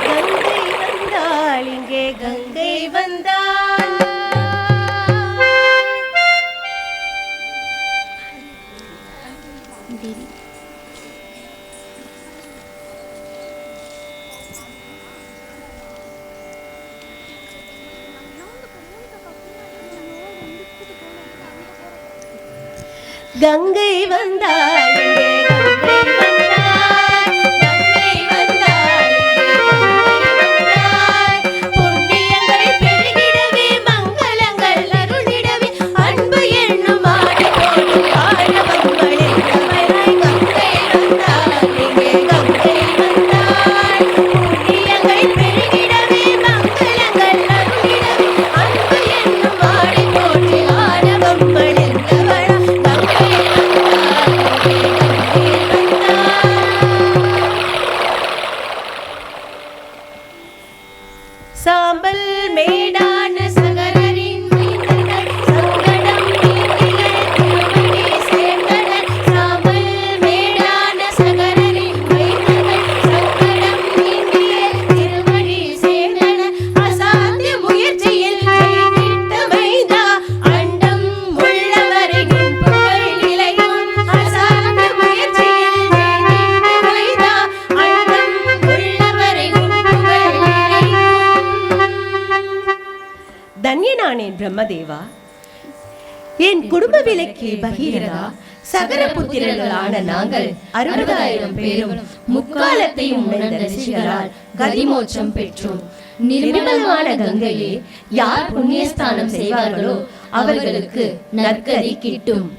கங்கை வந்தாள், இங்கே கங்கை வந்தாள். கங்கை வந்தாள் இங்கே கங்கை வந்தாள், கங்கை வந்தாள் இங்கே கங்கை வந்தாள். புண்ணியங்கள் பெருகிடவே மங்களங்கள் அருளிடவே அன்பு என்னும் ஆடி போட்டு ஆழவங்கள் எங்கவராய் கங்கை வந்தாள் இங்கே கங்கை வந்தாள். புண்ணியங்கள் பெருகிடவே மங்களங்கள் அருளிடவே அன்பு என்னும் ஆடி போட்டு ஆழவங்கள் எங்கவராய் கங்கை வந்தாள் இங்கே கங்கை வந்தாள். சாம்பல் மேடான சகரரின் மைந்தர்கள் சங்கடம் நீங்கிகள் திருவடி சேர்ந்தனர். சாம்பல் மேடான சகரரின் மைந்தர்கள் சங்கடம் நீங்கிய திருவடி சேர்ந்தனர். அசாத்திய முயற்சியில் செய்திட்ட மைந்தா அண்டம் உள்ளவரையும் புகழ் நிலையும். அசாத்திய முயற்சியில் செய்திட்ட மைந்தா அண்டம் உள்ளவரையும் புகழ் நிலையும். தன்யனானேன் பிரம்மதேவா, என் குடும்ப விலக்கி பகீரதா, சகரபுத்திரர்களான நாங்கள் 60,000 பேரும் முக்காலத்தையும் உணர்ந்த ரிஷிகளால் கதிமோட்சம் பெற்றோம். நிர்மலமான கங்கையே, யார் புண்ணியஸ்தானம் செய்வார்களோ அவர்களுக்கு நற்கதி கிட்டும்.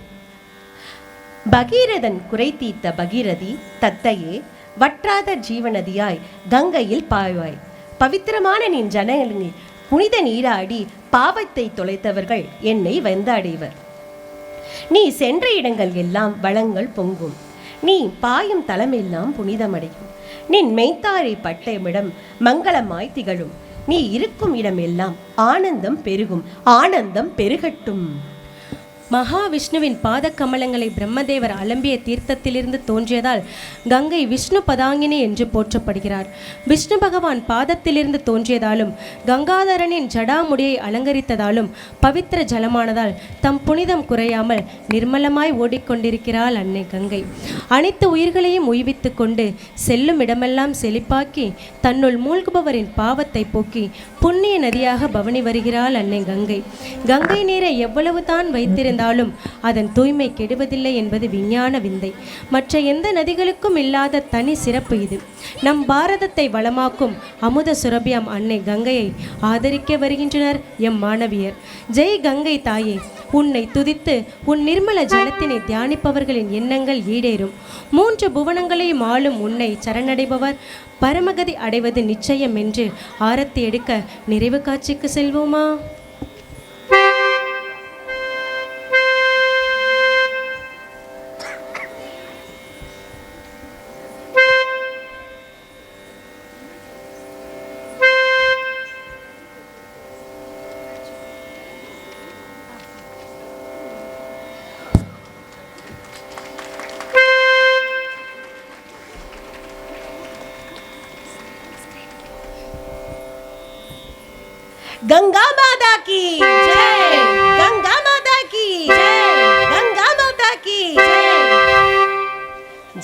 பகீரதன் குறை தீர்த்த பகீரதி தத்தையே, வற்றாத ஜீவநதியாய் கங்கையில் பாய்வாய். பவித்திரமான நின் ஜனங்களில் புனித நீராடி பாவத்தை தொலைத்தவர்கள் என்னை வந்தடைவர். நீ சென்ற இடங்கள் எல்லாம் வளங்கள் பொங்கும். நீ பாயும் தலமெல்லாம் புனிதமடையும். நின் மெய்த்தாரை பட்டமிடம் மங்களமாய் திகழும். நீ இருக்கும் இடமெல்லாம் ஆனந்தம் பெருகும். ஆனந்தம் பெருகட்டும். மகாவிஷ்ணுவின் பாத கமலங்களை பிரம்மதேவர் அலம்பிய தீர்த்தத்திலிருந்து தோன்றியதால் கங்கை விஷ்ணு பதாங்கினி என்று போற்றப்படுகிறார். விஷ்ணு பகவான் பாதத்திலிருந்து தோன்றியதாலும் கங்காதரனின் ஜடாமுடியை அலங்கரித்ததாலும் பவித்திர ஜலமானதால் தம் புனிதம் குறையாமல் நிர்மலமாய் ஓடிக்கொண்டிருக்கிறாள் அன்னை கங்கை. அனைத்து உயிர்களையும் உய்வித்து கொண்டு செல்லும் இடமெல்லாம் செழிப்பாக்கி தன்னுள் மூழ்குபவரின் பாவத்தை போக்கி புண்ணிய நதியாக பவனி வருகிறாள் அன்னை கங்கை. கங்கை நீரை எவ்வளவு தான் வைத்திருந்தாலும் அதன் தூய்மை கெடுவதில்லை என்பது விஞ்ஞான விந்தை. மற்ற எந்த நதிகளுக்கும் இல்லாத தனி சிறப்பு இது. நம் பாரதத்தை வளமாக்கும் அமுத சுரபியாம் அன்னை கங்கையை ஆதரிக்க வருகின்றனர் எம் மாணவியர். ஜெய் கங்கை தாயே, உன்னை துதித்து உன் நிர்மல ஜலத்தினை தியானிப்பவர்களின் எண்ணங்கள் ஈடேறும். 3 புவனங்களையும் ஆளும் உன்னை சரணடைபவர் பரமகதி அடைவது நிச்சயம் என்று ஆரத்தி எடுக்க நிறைவு காட்சிக்கு செல்வோமா? गंगा माता की जय, गंगा माता की जय, गंगा माता की जय।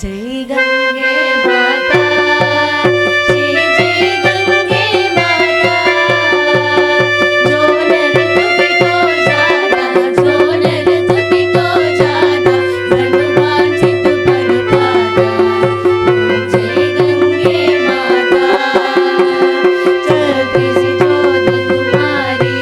जय गंगे माता, जय जय गंगे माता। जो नर तुझी को जाना, जो नर तुझी को जाना, ब्रह्मांडित पर पाना। जय गंगे माता, जगदीश ज्योति तुम्हारी।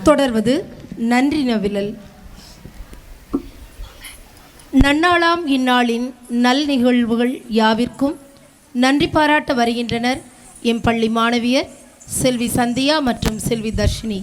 தொடர்வது நன்றி நவிழல். நன்னாளாம் இந்நாளின் நல் நிகழ்வுகள் யாவிற்கும் நன்றி பாராட்ட வருகின்றனர் எம் பள்ளி மாணவியர் செல்வி சந்தியா மற்றும் செல்வி தர்ஷினி.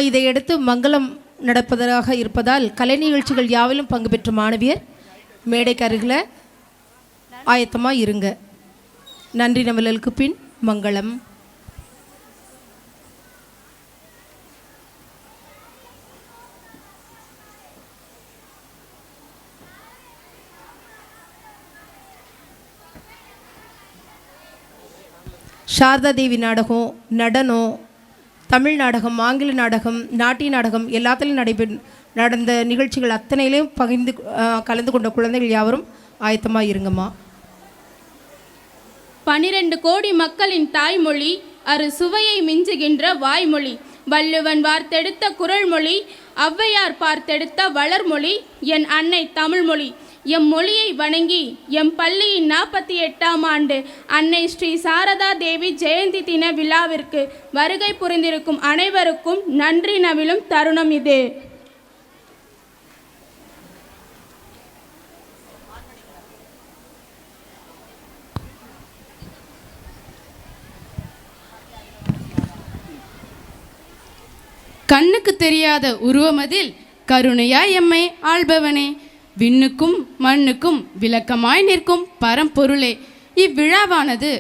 இதையடுத்து மங்களம் நடப்பதாக இருப்பதால் கலை நிகழ்ச்சிகள் யாவிலும் பங்கு பெற்ற மாணவியர் மேடைக்கு அருகில் ஆயத்தமாக இருங்க. நன்றி நவலலுக்கு பின் மங்களம். சாரதா தேவி நாடகம், நடனம், தமிழ் நாடகம், ஆங்கில நாடகம், நாட்டிய நாடகம் எல்லாத்திலையும் நடந்த நிகழ்ச்சிகள் அத்தனையிலையும் கலந்து கொண்ட குழந்தைகள் யாவரும் ஆயத்தமாக இருங்கம்மா. 12 கோடி மக்களின் தாய்மொழி, அரு சுவையை மிஞ்சுகின்ற வாய்மொழி, வள்ளுவன் வார்த்தெடுத்த குறள்மொழி, ஔவையார் பார்த்தெடுத்த வளர்மொழி, என் அன்னை தமிழ்மொழி. எம் மொழியை வணங்கி எம் பள்ளியின் 48ஆம் ஆண்டு அன்னை ஸ்ரீ சாரதா தேவி ஜெயந்தி தின விழாவிற்கு வருகை புரிந்திருக்கும் அனைவருக்கும் நன்றி நவிலும் தருணம் இது. கண்ணுக்கு தெரியாத உருவமதில் கருணையாய் எம்மை ஆள்பவனே, விண்ணுக்கும் மண்ணுக்கும் விளக்கமாய் நிற்கும் பரம்பொருளே, இவ்விழாவானது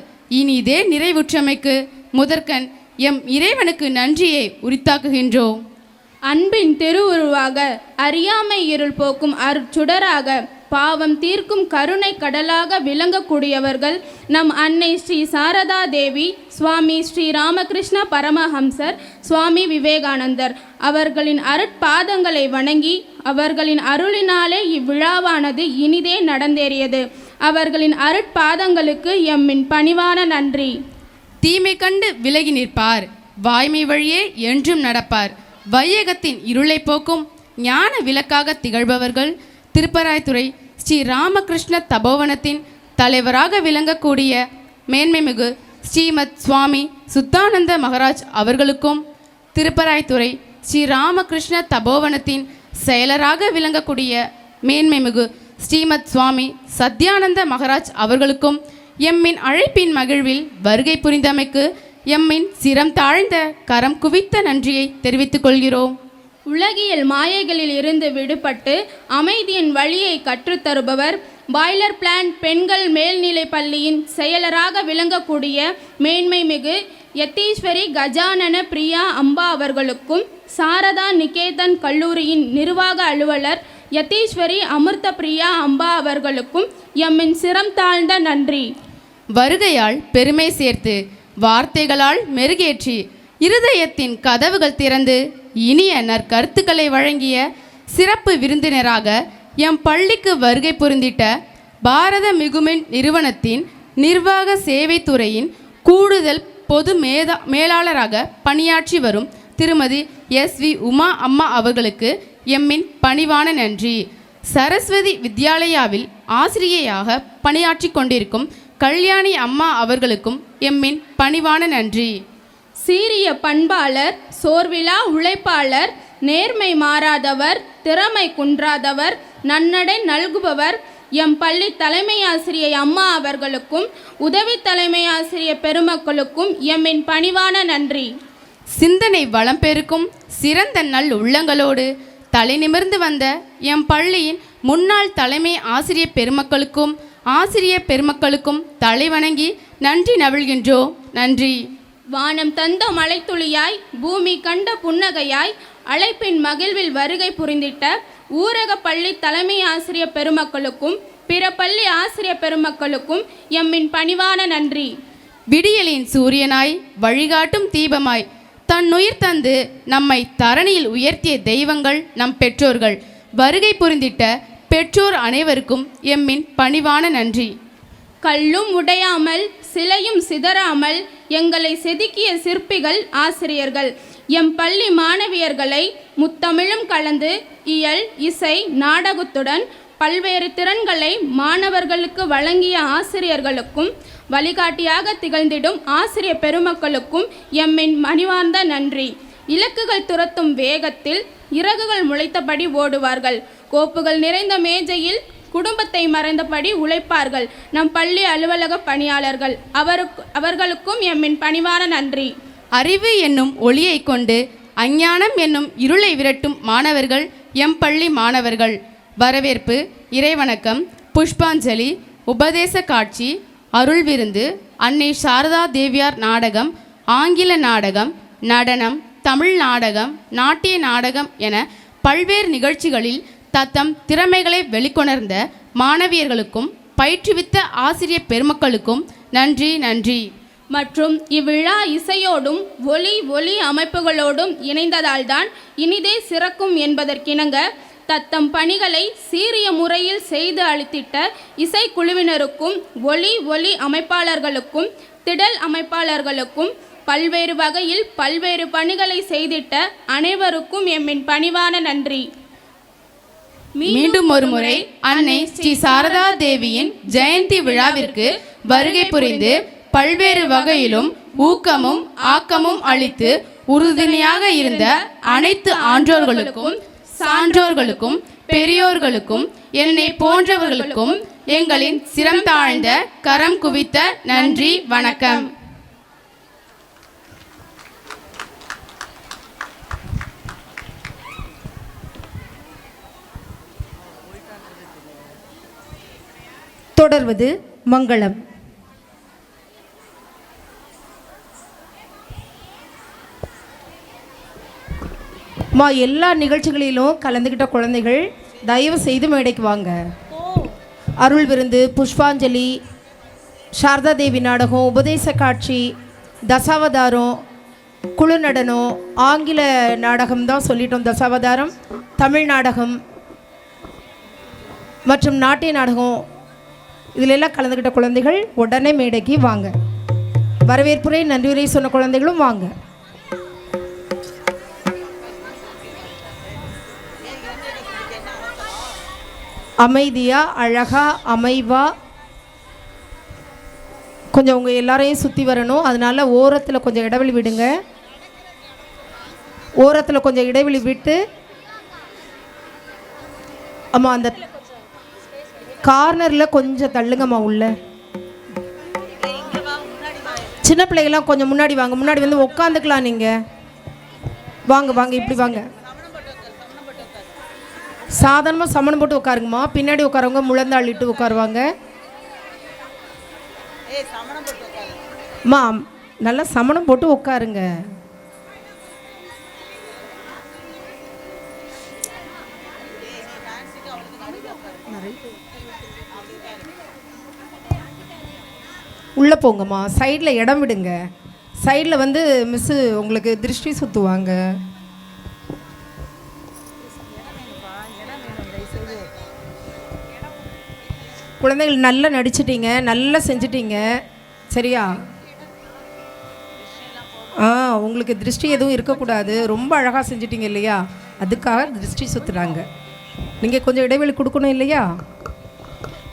இனிதே நிறைவுற்றமைக்கு முதற்கண் எம் இறைவனுக்கு நன்றியை உரித்தாக்குகின்றோம். அன்பின் திருவுருவாக, அறியாமை இருள் போக்கும் அருட்சுடராக, பாவம் தீர்க்கும் கருணை கடலாக விளங்கக்கூடியவர்கள் நம் அன்னை ஸ்ரீ சாரதா தேவி, சுவாமி ஸ்ரீ ராமகிருஷ்ண பரமஹம்சர், சுவாமி விவேகானந்தர் அவர்களின் அருட்பாதங்களை வணங்கி அவர்களின் அருளினாலே இவ்விழாவானது இனிதே நடந்தேறியது. அவர்களின் அருட்பாதங்களுக்கு எம்மின் பணிவான நன்றி. தீமை கண்டு விலகி நிற்பார், வாய்மை வழியே என்றும் நடப்பார், வையகத்தின் இருளை போக்கும் ஞான விளக்காக திகழ்பவர்கள் திருப்பராய்த்துறை ஸ்ரீ ராமகிருஷ்ண தபோவனத்தின் தலைவராக விளங்கக்கூடிய மேன்மைமிகு ஸ்ரீமத் சுவாமி சுத்தானந்த மகராஜ் அவர்களுக்கும், திருப்பராய்த்துறை ஸ்ரீ ராமகிருஷ்ண தபோவனத்தின் செயலராக விளங்கக்கூடிய மேன்மைமிகு ஸ்ரீமத் சுவாமி சத்யானந்த மகராஜ் அவர்களுக்கும் எம்மின் அழைப்பின் மகிழ்வில் வருகை புரிந்தமைக்கு எம்மின் சிரம் தாழ்ந்த கரம் குவித்த நன்றியை தெரிவித்துக் கொள்கிறோம். உலகியல் மாயைகளில் இருந்து விடுபட்டு அமைதியின் வழியை கற்றுத்தருபவர், பாய்லர் பிளான்ட் பெண்கள் மேல்நிலை பள்ளியின் செயலராக விளங்கக்கூடிய மேன்மைமிகு யத்தீஸ்வரி கஜானன பிரியா அம்பா அவர்களுக்கும், சாரதா நிகேதன் கல்லூரியின் நிர்வாக அலுவலர் யத்தீஸ்வரி அமிர்த பிரியா அம்பா அவர்களுக்கும் எம்மின் சிரம் தாழ்ந்த நன்றி. வருகையால் பெருமை சேர்த்து, வார்த்தைகளால் மெருகேற்றி, இருதயத்தின் கதவுகள் திறந்து இனிய நற்கருத்துக்களை வழங்கிய சிறப்பு விருந்தினராக எம் பள்ளிக்கு வருகை புரிந்திட்ட பாரத மிகுமின் நிறுவனத்தின் நிர்வாக சேவை துறையின் கூடுதல் பொது மேலாளராக பணியாற்றி வரும் திருமதி SV உமா அம்மா அவர்களுக்கு எம்மின் பணிவான நன்றி. சரஸ்வதி வித்யாலயாவில் ஆசிரியையாக பணியாற்றி கொண்டிருக்கும் கல்யாணி அம்மா அவர்களுக்கும் எம்மின் பணிவான நன்றி. சீரிய பண்பாளர், சோர்விலா உழைப்பாளர், நேர்மை மாறாதவர், திறமை குன்றாதவர், நன்னடை நல்குபவர் எம் பள்ளி தலைமை ஆசிரியை அம்மா அவர்களுக்கும் உதவி தலைமை ஆசிரியர் பெருமக்களுக்கும் எம்மின் பணிவான நன்றி. சிந்தனை வளம் பெருக்கும் சிறந்த நல் உள்ளங்களோடு தலை நிமிர்ந்து வந்த எம் பள்ளியின் முன்னாள் தலைமை ஆசிரியர் பெருமக்களுக்கும் ஆசிரியர் பெருமக்களுக்கும் தலை வணங்கி நன்றி நவிழ்கின்றோம். நன்றி. வானம் தந்த மலைத்துளியாய், பூமி கண்ட புன்னகையாய், அழைப்பின் மகிழ்வில் வருகை புரிந்திட்ட ஊரக பள்ளி தலைமை ஆசிரியர் பெருமக்களுக்கும் பிற பள்ளி ஆசிரியர் பெருமக்களுக்கும் எம்மின் பணிவான நன்றி. விடியலின் சூரியனாய், வழிகாட்டும் தீபமாய், தன்னுயிர் தந்து நம்மை தரணியில் உயர்த்திய தெய்வங்கள் நம் பெற்றோர்கள். வருகை புரிந்திட்ட பெற்றோர் அனைவருக்கும் எம்மின் பணிவான நன்றி. கல்லும் உடையாமல் சிலையும் சிதறாமல் எங்களை செதுக்கிய சிற்பிகள் ஆசிரியர்கள், எம் பள்ளி மாணவியர்களை முத்தமிழும் கலந்து இயல், இசை, நாடகத்துடன் பல்வேறு திறன்களை மாணவர்களுக்கு வழங்கிய ஆசிரியர்களுக்கும் வழிகாட்டியாக திகழ்ந்திடும் ஆசிரிய பெருமக்களுக்கும் எம்மின் மணிவார்ந்த நன்றி. இலக்குகள் துரத்தும் வேகத்தில் இறகுகள் முளைத்தபடி ஓடுவார்கள். கோப்புகள் நிறைந்த மேஜையில் குடும்பத்தை மறந்தபடி உழைப்பார்கள் நம் பள்ளி அலுவலக பணியாளர்கள். அவர்களுக்கும் எம்மின் பணிவான நன்றி. அறிவு என்னும் ஒளியை கொண்டு அஞ்ஞானம் என்னும் இருளை விரட்டும் மாணவர்கள் எம் பள்ளி மாணவர்கள். வரவேற்பு, இறைவணக்கம், புஷ்பாஞ்சலி, உபதேச காட்சி, அருள் விருந்து, அன்னை சாரதா தேவியார் நாடகம், ஆங்கில நாடகம், நடனம், தமிழ் நாடகம், நாட்டிய நாடகம் என பல்வேறு நிகழ்ச்சிகளில் தத்தம் திறமைகளை வெளிக்கொணர்ந்த மாணவியர்களுக்கும் பயிற்றுவித்த ஆசிரியர் பெருமக்களுக்கும் நன்றி நன்றி. மற்றும் இவ்விழா இசையோடும் ஒலி அமைப்புகளோடும் இணைந்ததால்தான் இனிதே சிறக்கும் என்பதற்கிணங்க தத்தம் பணிகளை சீரிய முறையில் செய்து அளித்திட்ட இசைக்குழுவினருக்கும் ஒலி அமைப்பாளர்களுக்கும் திடல் அமைப்பாளர்களுக்கும் பல்வேறு வகையில் பல்வேறு பணிகளை செய்திட்ட அனைவருக்கும் எம்மின் பணிவான நன்றி. மீண்டும் ஒரு முறை அன்னை ஸ்ரீ சாரதா தேவியின் ஜெயந்தி விழாவிற்கு வருகை புரிந்து பல்வேறு வகையிலும் ஊக்கமும் ஆக்கமும் அளித்து உறுதுணையாக இருந்த அனைத்து ஆன்றோர்களுக்கும், சான்றோர்களுக்கும், பெரியோர்களுக்கும், என்னை போன்றவர்களுக்கும் எங்களின் சிரம் தாழ்ந்த கரம் குவித்த நன்றி, வணக்கம். தொடர்வது மங்களம். எல்லா நிகழ்ச்சிகளிலும் கலந்துக்கிட்ட குழந்தைகள் தயவு செய்து மேடைக்கு வாங்க. அருள் விருந்து, புஷ்பாஞ்சலி, சாரதா தேவி நாடகம், உபதேச காட்சி, தசாவதாரம், குழு நடனம், ஆங்கில நாடகம் தான் சொல்லிட்டோம், தசாவதாரம், தமிழ் நாடகம் மற்றும் நாட்டிய நாடகம், இதிலெல்லாம் கலந்துக்கிட்ட குழந்தைகள் உடனே மேடைக்கு வாங்க. வரவேற்புரை நன்றியுரை சொன்ன குழந்தைகளும் வாங்க. அமைதியா, அழகா, அமைவா கொஞ்சம் உங்கள் எல்லாரையும் சுற்றி வரணும். அதனால ஓரத்தில் கொஞ்சம் இடைவெளி விடுங்க. ஓரத்தில் கொஞ்சம் இடைவெளி விட்டு, ஆமாம், அந்த கார்னரில் கொஞ்சம் தள்ளுங்கம்மா உள்ள. சின்ன பிள்ளைகள்லாம் கொஞ்சம் முன்னாடி வாங்க. முன்னாடி வந்து உட்காந்துக்கலாம். நீங்கள் வாங்க வாங்க, இப்படி வாங்க. சாதாரணமாக சமணம் போட்டு உட்காருங்கம்மா. பின்னாடி உட்காரவங்க முழந்தாளிட்டு உட்காருவாங்க. அம்மா நல்லா சமணம் போட்டு உட்காருங்க. உள்ளே போங்கம்மா. சைடில் இடம் விடுங்க. சைடில் வந்து மிஸ்ஸு உங்களுக்கு திருஷ்டி சுற்றுவாங்க. குழந்தைகள் நல்லா நடிச்சிட்டீங்க, நல்லா செஞ்சிட்டீங்க, சரியா? உங்களுக்கு திருஷ்டி எதுவும் இருக்கக்கூடாது. ரொம்ப அழகாக செஞ்சிட்டீங்க இல்லையா? அதுக்காக திருஷ்டி சுற்றுறாங்க. நீங்கள் கொஞ்சம் இடைவெளி கொடுக்கணும் இல்லையா?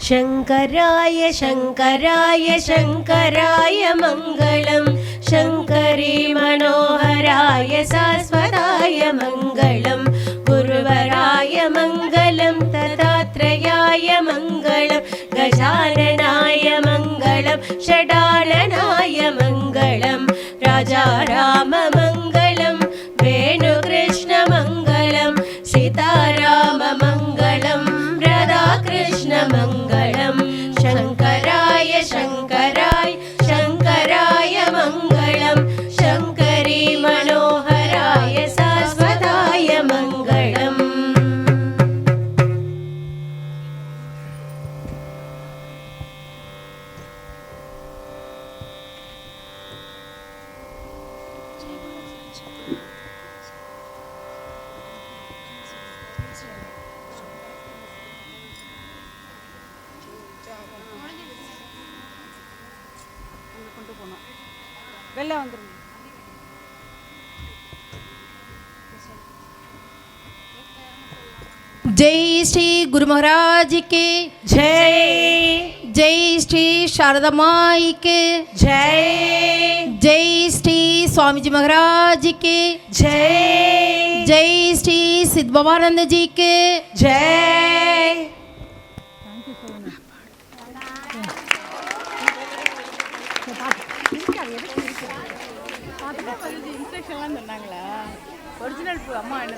शङ्कराय शङ्कराय शङ्कराय मङ्गलं, शङ्करी मनोहराय शाश्वताय मङ्गलं, गुरुवराय मङ्गलं, दत्तात्रेयाय मङ्गलं, गजाननाय मङ्गलं, षडाननाय मङ्गलं, राजाराम मङ्गलं, वेणुकृष्ण मङ्गलं, सीताराम मङ्गलं, राधाकृष्ण मङ्गलं, शङ्कराय शङ्कराय शङ्कराय मङ्गलं, शङ्करी मनोहराय शाश्वताय मङ्गलम्. வெளில வந்துருங்க. जय श्री गुरु महाराज के जय। जय श्री शारदा माई के जय। जय श्री स्वामी जी महाराज के जय। जय श्री सिद्ध भवानंद जी के जय। ஒரிஜினல் அம்மா என்ன